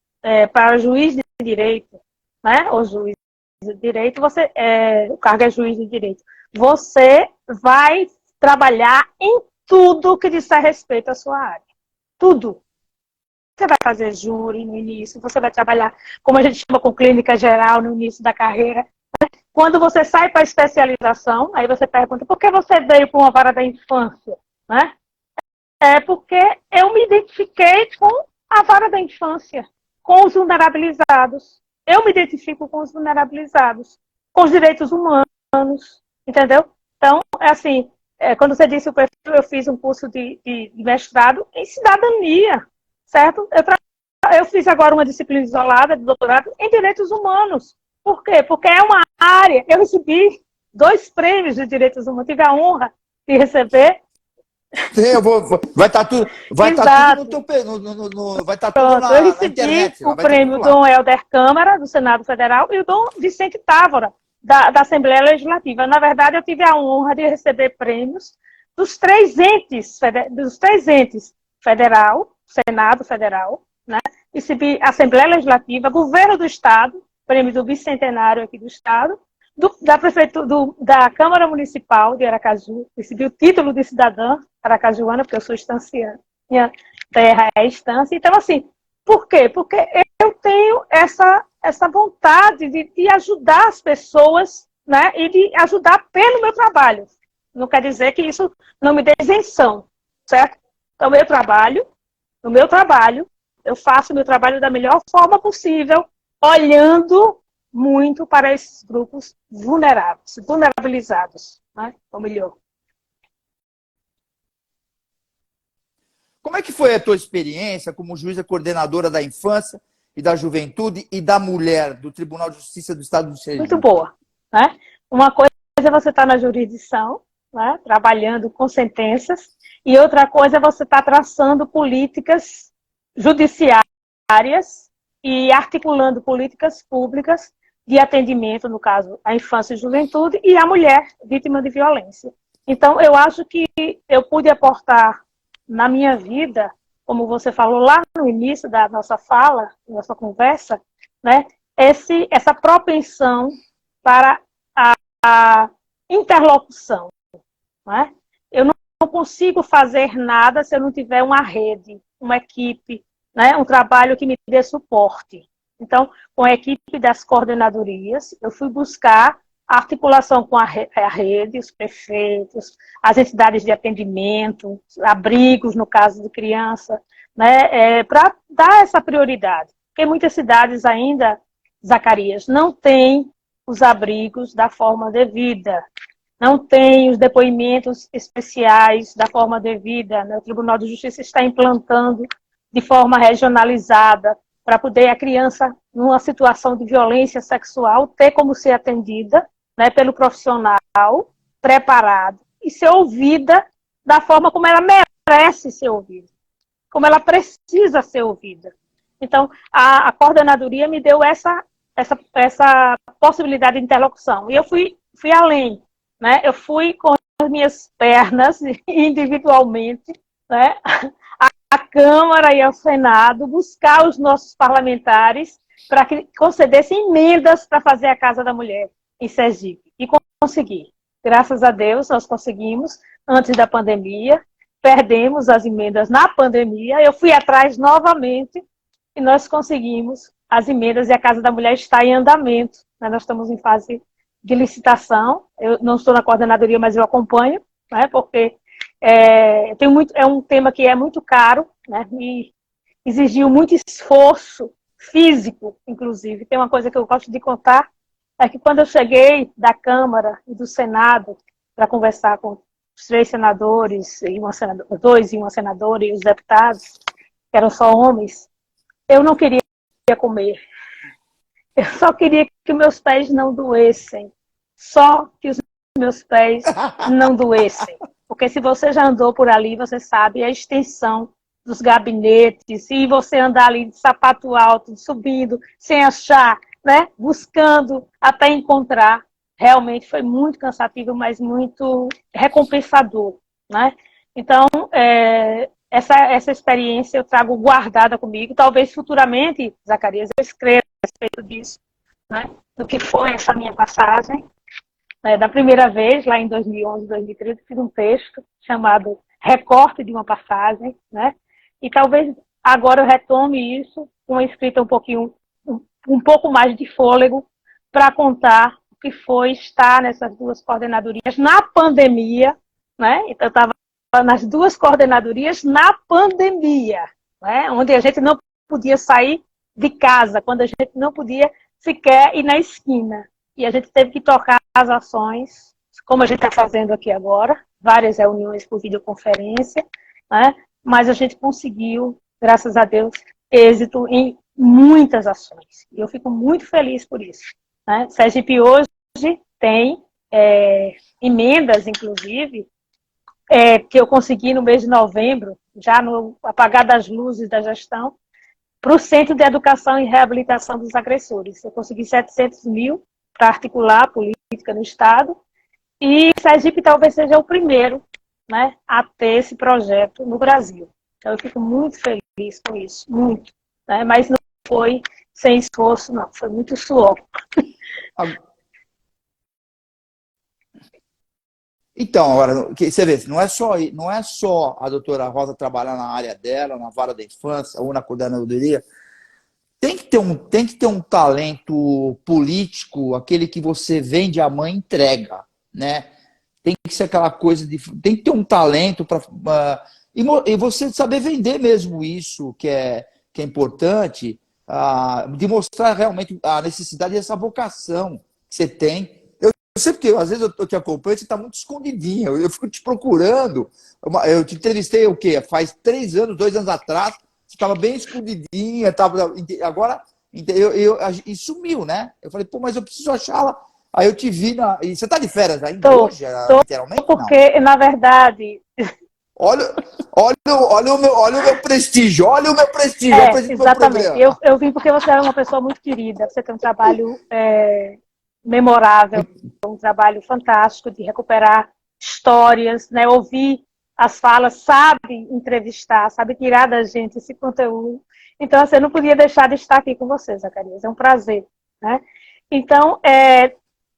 para juiz de direito, né, ou juiz de direito, o cargo é juiz de direito, você vai trabalhar em tudo que diz respeito à sua área. Tudo. Você vai fazer júri no início, você vai trabalhar, como a gente chama, com clínica geral no início da carreira. Quando você sai para a especialização, aí você pergunta, por que você veio para uma vara da infância? Né? É porque eu me identifiquei com a vara da infância, com os vulnerabilizados. Eu me identifico com os vulnerabilizados, com os direitos humanos, entendeu? Então, assim, quando você disse o perfil, eu fiz um curso de mestrado em cidadania, certo? Eu fiz agora uma disciplina isolada de doutorado em direitos humanos. Por quê? Porque é uma área, eu recebi 2 prêmios de direitos humanos, tive a honra de receber. Vai estar tudo, vai estar tudo no teu, vai estar tudo Pronto, eu na recebi internet, o vai estar tudo prêmio lá. Dom Helder Câmara, do Senado Federal, e o Dom Vicente Távora, da Assembleia Legislativa. Na verdade, eu tive a honra de receber prêmios dos 3 entes, federal, Senado Federal, né? Recebi Assembleia Legislativa, Governo do Estado, prêmio do Bicentenário aqui do Estado, da Prefeitura, da Câmara Municipal de Aracaju, recebi o título de cidadã aracajuana, porque eu sou estanciante, minha terra é estância. Então, assim, por quê? Porque eu tenho essa vontade de ajudar as pessoas, né, e de ajudar pelo meu trabalho. Não quer dizer que isso não me dê isenção, certo? Então, no meu trabalho, eu faço o meu trabalho da melhor forma possível, olhando muito para esses grupos vulnerabilizados, né? Ou melhor. Como é que foi a tua experiência como juíza coordenadora da infância e da juventude e da mulher do Tribunal de Justiça do Estado do Sergipe? Muito boa, né? Uma coisa é você estar na jurisdição, né, trabalhando com sentenças, e outra coisa é você estar traçando políticas judiciárias e articulando políticas públicas de atendimento, no caso, à infância e juventude, e à mulher vítima de violência. Então, eu acho que eu pude aportar na minha vida, como você falou lá no início da nossa fala, nossa conversa, né, essa propensão para a interlocução. Né? Eu não consigo fazer nada se eu não tiver uma rede, uma equipe, né, um trabalho que me dê suporte. Então, com a equipe das coordenadorias, eu fui buscar a articulação com a rede, os prefeitos, as entidades de atendimento, abrigos, no caso de criança, né, para dar essa prioridade. Porque muitas cidades ainda, Zacarias, não têm os abrigos da forma devida, não tem os depoimentos especiais da forma devida, né? O Tribunal de Justiça está implantando de forma regionalizada para poder a criança, numa situação de violência sexual, ter como ser atendida, né, pelo profissional preparado e ser ouvida da forma como ela merece ser ouvida, como ela precisa ser ouvida. Então, a coordenadoria me deu essa possibilidade de interlocução. E eu fui além. Né? Eu fui com as minhas pernas, individualmente, né, à Câmara e ao Senado, buscar os nossos parlamentares para que concedessem emendas para fazer a Casa da Mulher em Sergipe. E consegui. Graças a Deus, nós conseguimos, antes da pandemia, perdemos as emendas na pandemia, eu fui atrás novamente e nós conseguimos as emendas e a Casa da Mulher está em andamento. Né? Nós estamos em fase de licitação, eu não estou na coordenadoria, mas eu acompanho, né, porque é um tema que é muito caro, né, e exigiu muito esforço físico, inclusive. Tem uma coisa que eu gosto de contar, é que quando eu cheguei da Câmara e do Senado para conversar com os 3 senadores, dois e uma senadora e os deputados, que eram só homens, eu não queria comer. Eu só queria que meus pés não doessem. Só que os meus pés não doessem. Porque se você já andou por ali, você sabe a extensão dos gabinetes, e você andar ali de sapato alto, subindo, sem achar, né? Buscando até encontrar. Realmente foi muito cansativo, mas muito recompensador. Né? Então, essa experiência eu trago guardada comigo. Talvez futuramente, Zacarias, eu escreva a respeito disso, né? Do que foi essa minha passagem. Da primeira vez, lá em 2011, 2013, fiz um texto chamado Recorte de uma Passagem, né? E talvez agora eu retome isso com uma escrita um pouco mais de fôlego para contar o que foi estar nessas 2 coordenadorias na pandemia, né? Então eu estava nas 2 coordenadorias na pandemia, né? Onde a gente não podia sair de casa, quando a gente não podia sequer ir na esquina. E a gente teve que tocar as ações, como a gente está fazendo aqui agora, várias reuniões por videoconferência, né? Mas a gente conseguiu, graças a Deus, êxito em muitas ações. E eu fico muito feliz por isso. Né? Sergipe hoje tem emendas, inclusive, que eu consegui no mês de novembro, já no apagar das luzes da gestão, para o Centro de Educação e Reabilitação dos Agressores. Eu consegui 700 mil para articular a política no Estado, e Sergipe talvez seja o primeiro, né, a ter esse projeto no Brasil. Então eu fico muito feliz com isso, muito. Né, mas não foi sem esforço, não, foi muito suor. Então, agora, você vê, não é só a doutora Rosa trabalhar na área dela, na vara da infância ou na coordenadoria. Tem que ter um talento político, aquele que você vende a mãe e entrega, né? Tem que ser aquela coisa tem que ter um talento para e você saber vender mesmo isso, que é importante, de mostrar realmente a necessidade dessa vocação que você tem. Eu sei porque às vezes eu te acompanho, você está muito escondidinha, eu fico te procurando. Eu te entrevistei o quê? Faz 2 anos atrás. Você estava bem escondidinha, agora e sumiu, né? Eu falei, pô, mas eu preciso achá-la. Aí eu te vi e você está de férias ainda hoje, literalmente? Porque, não. Na verdade... Olha o meu prestígio, olha o meu prestígio. Exatamente. Eu vim porque você é uma pessoa muito querida, você tem um trabalho memorável, um trabalho fantástico de recuperar histórias, né? Ouvir as falas, sabe entrevistar, sabe tirar da gente esse conteúdo. Então, assim, eu não podia deixar de estar aqui com você, Zacarias. É um prazer, né? Então,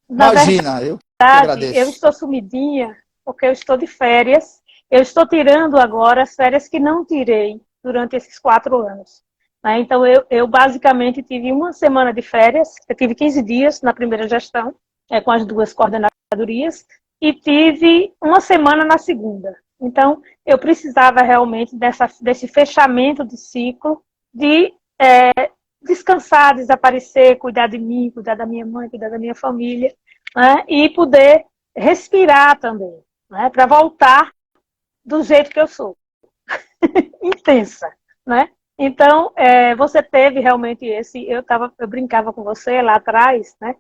na Imagina, eu que verdade, eu agradeço. estou sumidinha porque eu estou de férias. Eu estou tirando agora as férias que não tirei durante esses 4 anos. Né? Então, eu basicamente tive uma semana de férias. Eu tive 15 dias na primeira gestão, com as 2 coordenadorias, e tive uma semana na segunda. Então, eu precisava realmente desse fechamento de ciclo, de descansar, desaparecer, cuidar de mim, cuidar da minha mãe, cuidar da minha família, né? E poder respirar também, né? Para voltar do jeito que eu sou, intensa, né? Então, você teve realmente eu brincava com você lá atrás, né?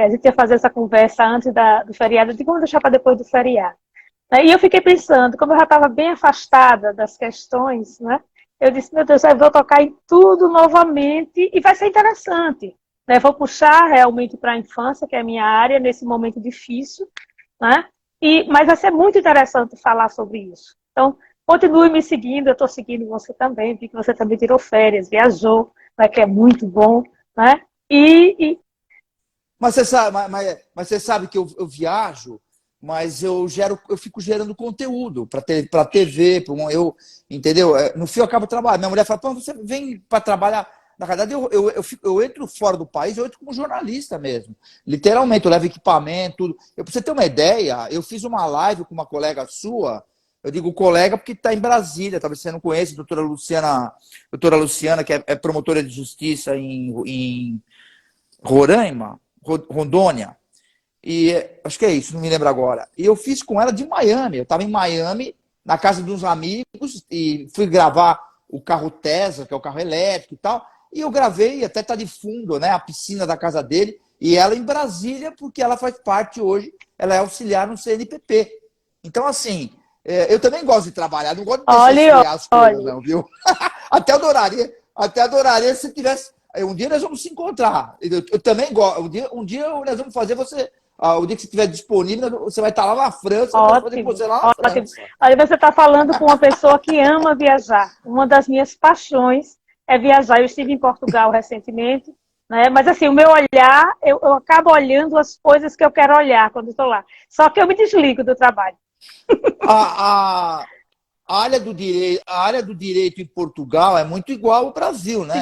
A gente ia fazer essa conversa antes do feriado, eu digo, vamos deixar para depois do feriado. E eu fiquei pensando, como eu já estava bem afastada das questões, né? Eu disse, meu Deus, eu vou tocar em tudo novamente e vai ser interessante. Né? Vou puxar realmente para a infância, que é a minha área, nesse momento difícil, né? Mas vai ser muito interessante falar sobre isso. Então, continue me seguindo, eu estou seguindo você também, vi que você também tirou férias, viajou, né, que é muito bom, né? Mas você sabe que eu viajo, mas eu fico gerando conteúdo para TV, entendeu? No fim eu acabo trabalhando. Minha mulher fala, pô, você vem para trabalhar. Na verdade, eu entro fora do país, eu entro como jornalista mesmo. Literalmente, eu levo equipamento, tudo. Para você ter uma ideia, eu fiz uma live com uma colega sua, eu digo colega porque está em Brasília, talvez você não conheça, doutora Luciana, que é promotora de justiça em Roraima, Rondônia. E acho que é isso, não me lembro agora. E eu fiz com ela de Miami. Eu estava em Miami, na casa de uns amigos, e fui gravar o carro Tesla, que é o carro elétrico e tal. E eu gravei, até tá de fundo, né, a piscina da casa dele, e ela em Brasília, porque ela faz parte hoje, ela é auxiliar no CNPP. Então, assim, eu também gosto de trabalhar, não gosto de deixar esfriar as coisas, não, viu? Até adoraria se tivesse. Um dia nós vamos se encontrar. Eu também gosto. Um dia nós vamos fazer você. O dia que você estiver disponível, você vai estar lá na França. Eu quero fazer com você lá na França. Aí você está falando com uma pessoa que ama viajar. Uma das minhas paixões é viajar. Eu estive em Portugal recentemente, né? Mas assim, o meu olhar, eu acabo olhando as coisas que eu quero olhar quando estou lá. Só que eu me desligo do trabalho. A área do direito em Portugal é muito igual ao Brasil, né?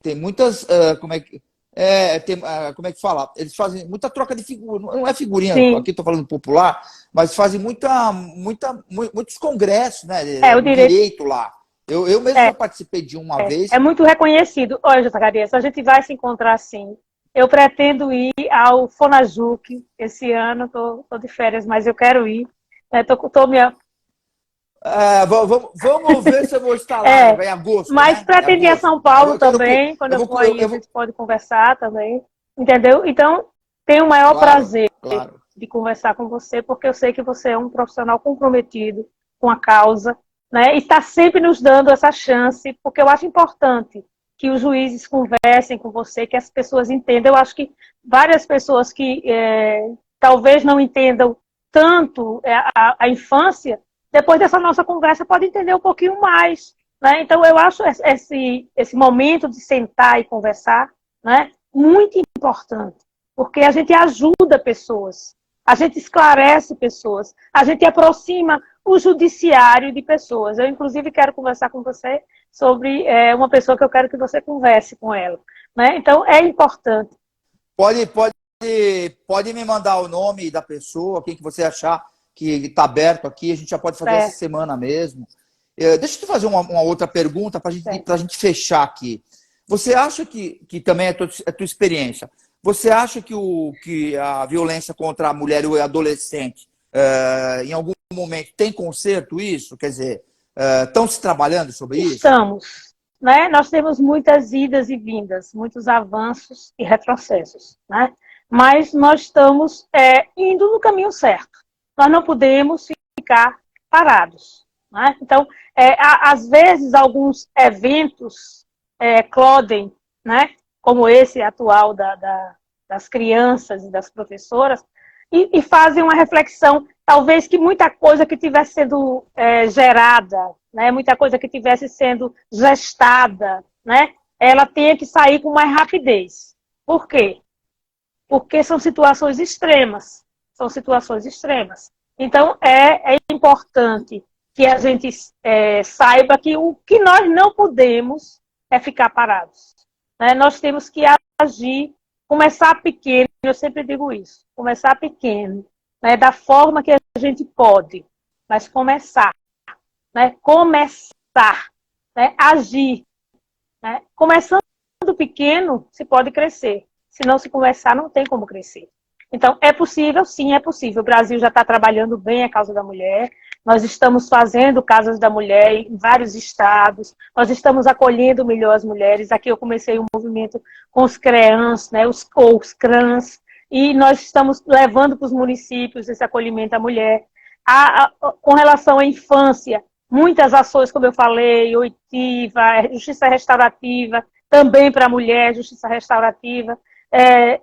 Tem muitas, como é que fala? Eles fazem muita troca de figura, não é figurinha, Sim. aqui estou falando popular, mas fazem muitos congressos, né? O direito lá. Eu mesmo já participei de uma vez. É muito reconhecido. Olha, Zacarias, a gente vai se encontrar sim. Eu pretendo ir ao Fonajuc esse ano, estou de férias, mas eu quero ir. Vamos ver se eu vou estar lá em agosto. Mas né? pretendo ir a São Paulo também, quando eu for aí, a gente pode conversar também, entendeu? Então, tenho o maior prazer de conversar com você, porque eu sei que você é um profissional comprometido com a causa, né? E está sempre nos dando essa chance, porque eu acho importante que os juízes conversem com você, que as pessoas entendam. Eu acho que várias pessoas que talvez não entendam tanto a infância, depois dessa nossa conversa, pode entender um pouquinho mais. Né? Então, eu acho esse momento de sentar e conversar, né, muito importante, porque a gente ajuda pessoas, a gente esclarece pessoas, a gente aproxima o judiciário de pessoas. Eu, inclusive, quero conversar com você sobre uma pessoa que eu quero que você converse com ela. Né? Então, é importante. Pode me mandar o nome da pessoa, quem que você achar que está aberto aqui, a gente já pode fazer essa semana mesmo. Deixa eu te fazer uma outra pergunta para a gente fechar aqui. Você acha que também é a tua experiência, você acha que a violência contra a mulher e o adolescente, em algum momento, tem conserto isso? Quer dizer, estão se trabalhando sobre isso? Estamos. Né? Nós temos muitas idas e vindas, muitos avanços e retrocessos. Né? Mas nós estamos indo no caminho certo. Nós não podemos ficar parados. Né? Então, às vezes, alguns eventos eclodem, né? Como esse atual das crianças e das professoras, e fazem uma reflexão, talvez que muita coisa que tivesse sendo gerada, né, muita coisa que tivesse sendo gestada, né, ela tenha que sair com mais rapidez. Por quê? Porque são situações extremas. São situações extremas. Então, é importante que a gente saiba que o que nós não podemos é ficar parados. Né? Nós temos que agir, começar pequeno, eu sempre digo isso, começar pequeno, né? Da forma que a gente pode, mas começar, né? Começar, né? Agir. Né? Começando pequeno, se pode crescer. Se não se começar, não tem como crescer. Então, é possível, sim, é possível. O Brasil já está trabalhando bem a causa da mulher. Nós estamos fazendo casas da mulher em vários estados. Nós estamos acolhendo melhor as mulheres. Aqui eu comecei um movimento com os CREANS, né, os CRANS, e nós estamos levando para os municípios esse acolhimento à mulher. Com relação à infância, muitas ações, como eu falei, oitiva, justiça restaurativa, também para a mulher, justiça restaurativa.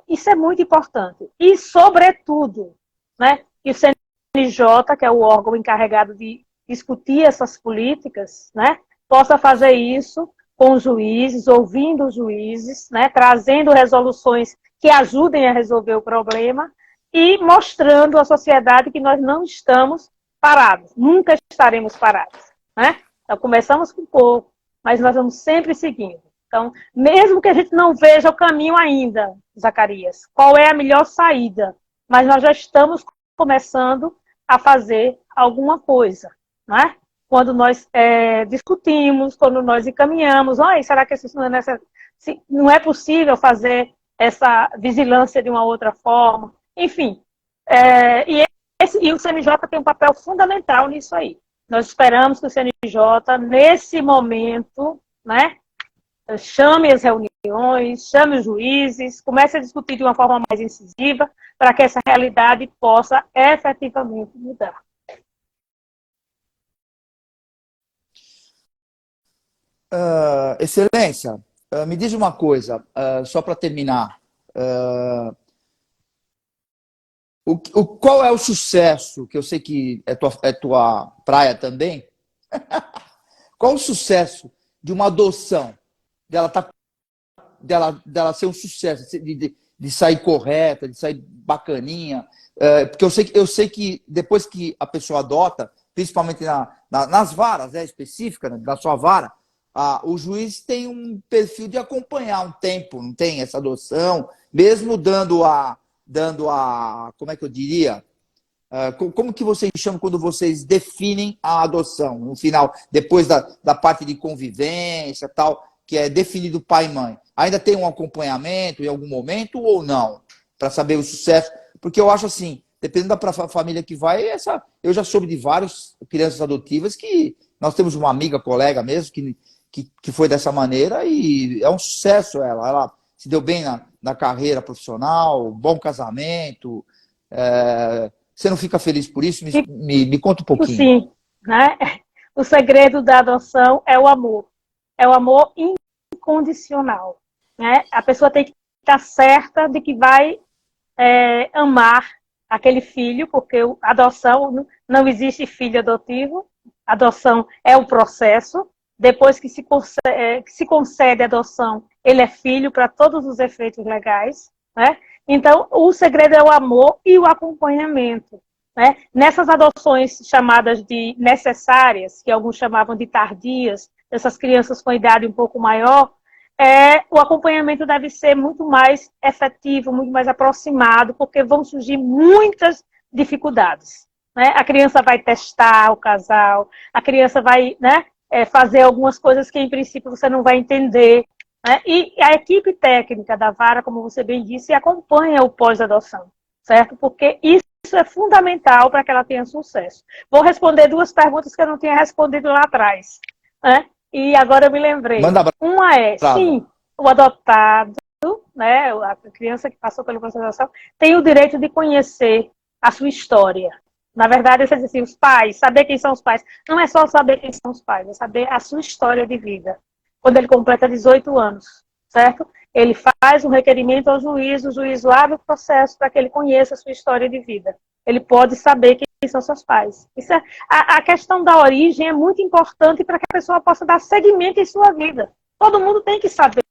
Isso é muito importante. E, sobretudo, né, que o CNJ, que é o órgão encarregado de discutir essas políticas, né, possa fazer isso com os juízes, ouvindo os juízes, né, trazendo resoluções que ajudem a resolver o problema e mostrando à sociedade que nós não estamos parados, nunca estaremos parados. Né? Então, começamos com pouco, mas nós vamos sempre seguindo. Então, mesmo que a gente não veja o caminho ainda, Zacarias, qual é a melhor saída? Mas nós já estamos começando a fazer alguma coisa, não é? Quando nós discutimos, quando nós encaminhamos, será que não é possível fazer essa vigilância de uma outra forma? Enfim, e o CNJ tem um papel fundamental nisso aí. Nós esperamos que o CNJ, nesse momento, né, chame as reuniões, chame os juízes, comece a discutir de uma forma mais incisiva para que essa realidade possa efetivamente mudar. Excelência, me diz uma coisa, só para terminar. Qual é o sucesso, que eu sei que é tua praia também, qual o sucesso de uma adoção? Dela ser um sucesso, de sair correta, de sair bacaninha. Porque eu sei que depois que a pessoa adota, principalmente nas varas específicas, né, da sua vara, o juiz tem um perfil de acompanhar um tempo, não tem essa adoção, mesmo dando a como é que eu diria? Como que vocês chamam quando vocês definem a adoção? No final, depois da parte de convivência tal, que é definido pai e mãe. Ainda tem um acompanhamento em algum momento ou não? Para saber o sucesso. Porque eu acho assim, dependendo da família que vai, eu já soube de várias crianças adotivas que nós temos uma amiga, colega mesmo, que foi dessa maneira e é um sucesso ela. Ela se deu bem na carreira profissional, bom casamento. Você não fica feliz por isso? Me conta um pouquinho. Sim, né? O segredo da adoção é o amor. É o amor incondicional. Né? A pessoa tem que estar certa de que vai amar aquele filho, porque a adoção, não existe filho adotivo. A adoção é o processo. Depois que se concede a adoção, ele é filho para todos os efeitos legais. Né? Então, o segredo é o amor e o acompanhamento. Né? Nessas adoções chamadas de necessárias, que alguns chamavam de tardias, essas crianças com idade um pouco maior, o acompanhamento deve ser muito mais efetivo, muito mais aproximado, porque vão surgir muitas dificuldades. Né? A criança vai testar o casal, a criança vai, né, fazer algumas coisas que, em princípio, você não vai entender. Né? E a equipe técnica da vara, como você bem disse, acompanha o pós-adoção, certo? Porque isso é fundamental para que ela tenha sucesso. Vou responder duas perguntas que eu não tinha respondido lá atrás. Né? E agora eu me lembrei. Uma sim, o adotado, né, a criança que passou pelo processo de adoção, tem o direito de conhecer a sua história. Na verdade, você diz assim, os pais, saber quem são os pais. Não é só saber quem são os pais, é saber a sua história de vida. Quando ele completa 18 anos, certo? Ele faz um requerimento ao juiz, o juiz abre o processo para que ele conheça a sua história de vida. Ele pode saber quem são seus pais. Isso é, a questão da origem é muito importante para que a pessoa possa dar seguimento em sua vida. Todo mundo tem que saber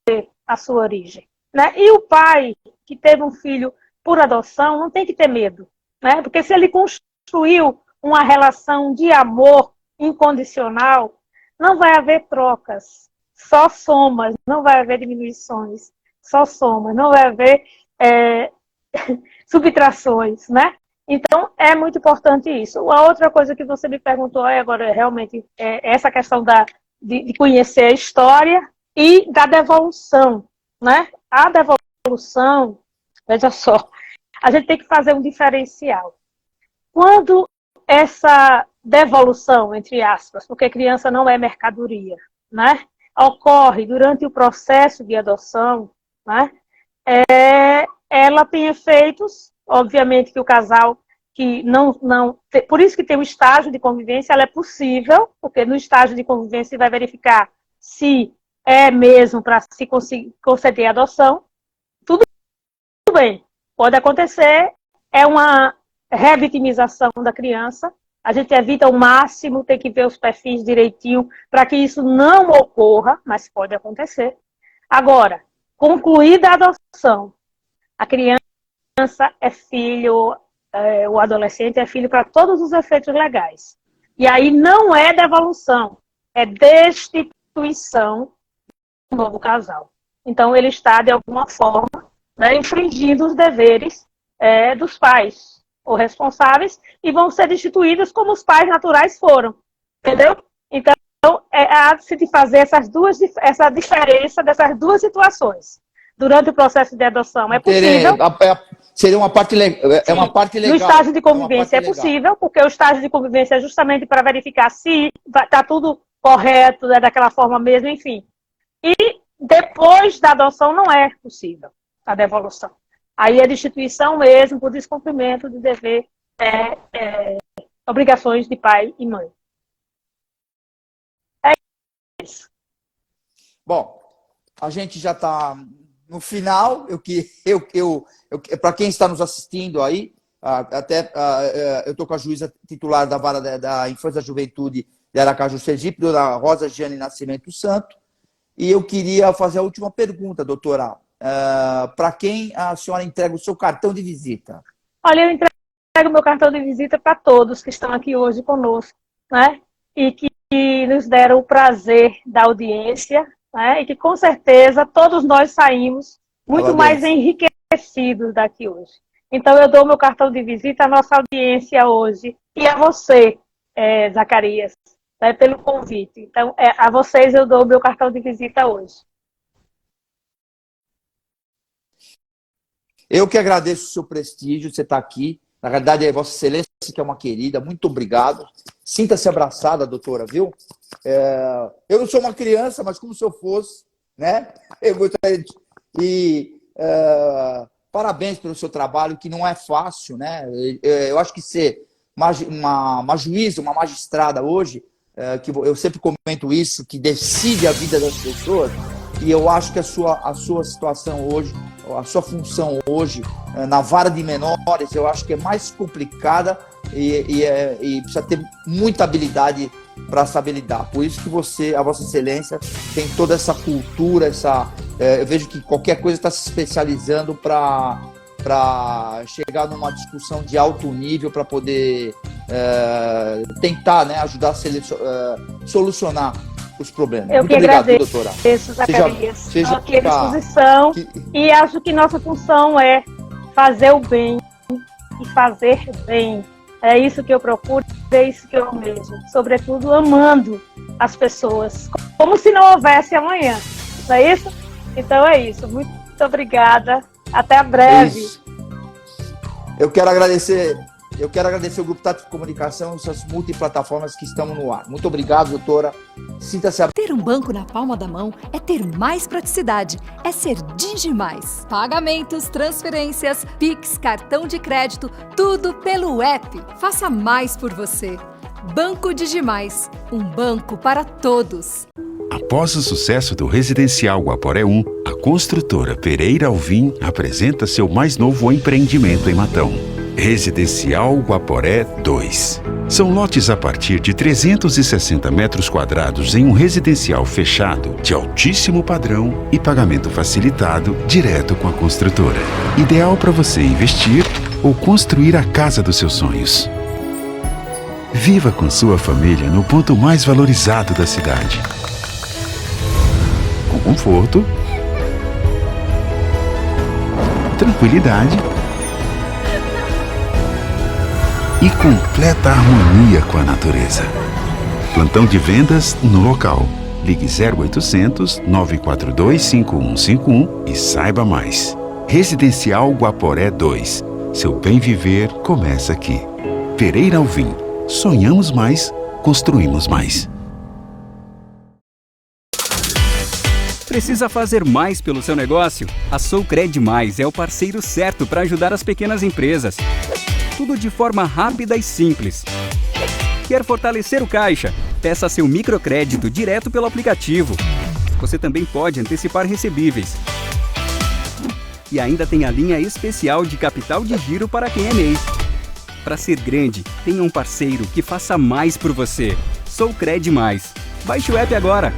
a sua origem, né? E o pai que teve um filho por adoção não tem que ter medo, né? Porque se ele construiu uma relação de amor incondicional, não vai haver trocas, só somas, não vai haver diminuições, só somas, não vai haver subtrações, né? Então, é muito importante isso. A outra coisa que você me perguntou agora, realmente, é essa questão de conhecer a história e da devolução, né? A devolução, veja só, a gente tem que fazer um diferencial. Quando essa devolução, entre aspas, porque criança não é mercadoria, né? Ocorre durante o processo de adoção, né? Ela tem efeitos, obviamente que o casal que não, por isso que tem um estágio de convivência, ela é possível, porque no estágio de convivência você vai verificar se é mesmo para se conceder a adoção. Tudo bem, pode acontecer, é uma revitimização da criança, a gente evita ao máximo, tem que ver os perfis direitinho para que isso não ocorra, mas pode acontecer. Agora, concluída a adoção, a criança é filho, o adolescente é filho para todos os efeitos legais. E aí não é devolução, é destituição do novo casal. Então ele está, de alguma forma, né, infringindo os deveres dos pais ou responsáveis e vão ser destituídos como os pais naturais foram. Entendeu? Então, há-se de fazer essa diferença dessas duas situações. Durante o processo de adoção é possível. Seria uma parte legal. É uma parte legal. No estágio de convivência é possível, porque o estágio de convivência é justamente para verificar se está tudo correto, daquela forma mesmo, enfim. E depois da adoção não é possível a devolução. Aí é destituição mesmo por descumprimento de dever, obrigações de pai e mãe. É isso. Bom, a gente já está no final. Para quem está nos assistindo aí, eu estou com a juíza titular da Vara da Infância e da Juventude de Aracaju, Sergipe, dona Rosa Jeane Nascimento Santo, e eu queria fazer a última pergunta, doutora. Para quem a senhora entrega o seu cartão de visita? Olha, eu entrego meu cartão de visita para todos que estão aqui hoje conosco, né? E que nos deram o prazer da audiência, né? E que com certeza todos nós saímos muito mais enriquecidos daqui hoje. Então eu dou meu cartão de visita à nossa audiência hoje e a você, Zacarias, né, pelo convite. Então a vocês eu dou meu cartão de visita hoje. Eu que agradeço o seu prestígio, você está aqui. Na verdade, é Vossa Excelência, que é uma querida. Muito obrigado. Sinta-se abraçada, doutora, viu? Eu não sou uma criança, mas como se eu fosse, né? Eu gostaria parabéns pelo seu trabalho, que não é fácil, né? Eu acho que ser uma juíza, uma magistrada hoje, que eu sempre comento isso, que decide a vida das pessoas, e eu acho que a sua situação hoje, a sua função hoje, na vara de menores, eu acho que é mais complicada e precisa ter muita habilidade para saber lidar. Por isso que a Vossa Excelência, tem toda essa cultura, eu vejo que qualquer coisa está se especializando para chegar numa discussão de alto nível, para poder tentar, né, ajudar a solucionar os problemas. Eu Muito que obrigado, agradeço, doutora. Zacarias. Estou aqui à disposição e acho que nossa função é fazer o bem e fazer bem. É isso que eu procuro, é isso que eu almejo. Sobretudo amando as pessoas, como se não houvesse amanhã. Não é isso? Então é isso. Muito obrigada. Até breve. Isso. Eu quero agradecer o Grupo Tático de Comunicação e suas multiplataformas que estão no ar. Muito obrigado, doutora. Sinta-se... Ter um banco na palma da mão é ter mais praticidade, é ser Digimais. Pagamentos, transferências, Pix, cartão de crédito, tudo pelo app. Faça mais por você. Banco Digimais, um banco para todos. A Após o sucesso do Residencial Guaporé 1, a construtora Pereira Alvim apresenta seu mais novo empreendimento em Matão. Residencial Guaporé 2. São lotes a partir de 360 metros quadrados em um residencial fechado, de altíssimo padrão e pagamento facilitado direto com a construtora. Ideal para você investir ou construir a casa dos seus sonhos. Viva com sua família no ponto mais valorizado da cidade. Com conforto, tranquilidade e completa harmonia com a natureza. Plantão de vendas no local. Ligue 0800 942 5151 e saiba mais. Residencial Guaporé 2. Seu bem viver começa aqui. Pereira Alvim. Sonhamos mais, construímos mais. Precisa fazer mais pelo seu negócio? A Soucred Mais é o parceiro certo para ajudar as pequenas empresas. Tudo de forma rápida e simples. Quer fortalecer o caixa? Peça seu microcrédito direto pelo aplicativo. Você também pode antecipar recebíveis. E ainda tem a linha especial de capital de giro para quem é MEI. Para ser grande, tenha um parceiro que faça mais por você. Soucred Mais. Baixe o app agora.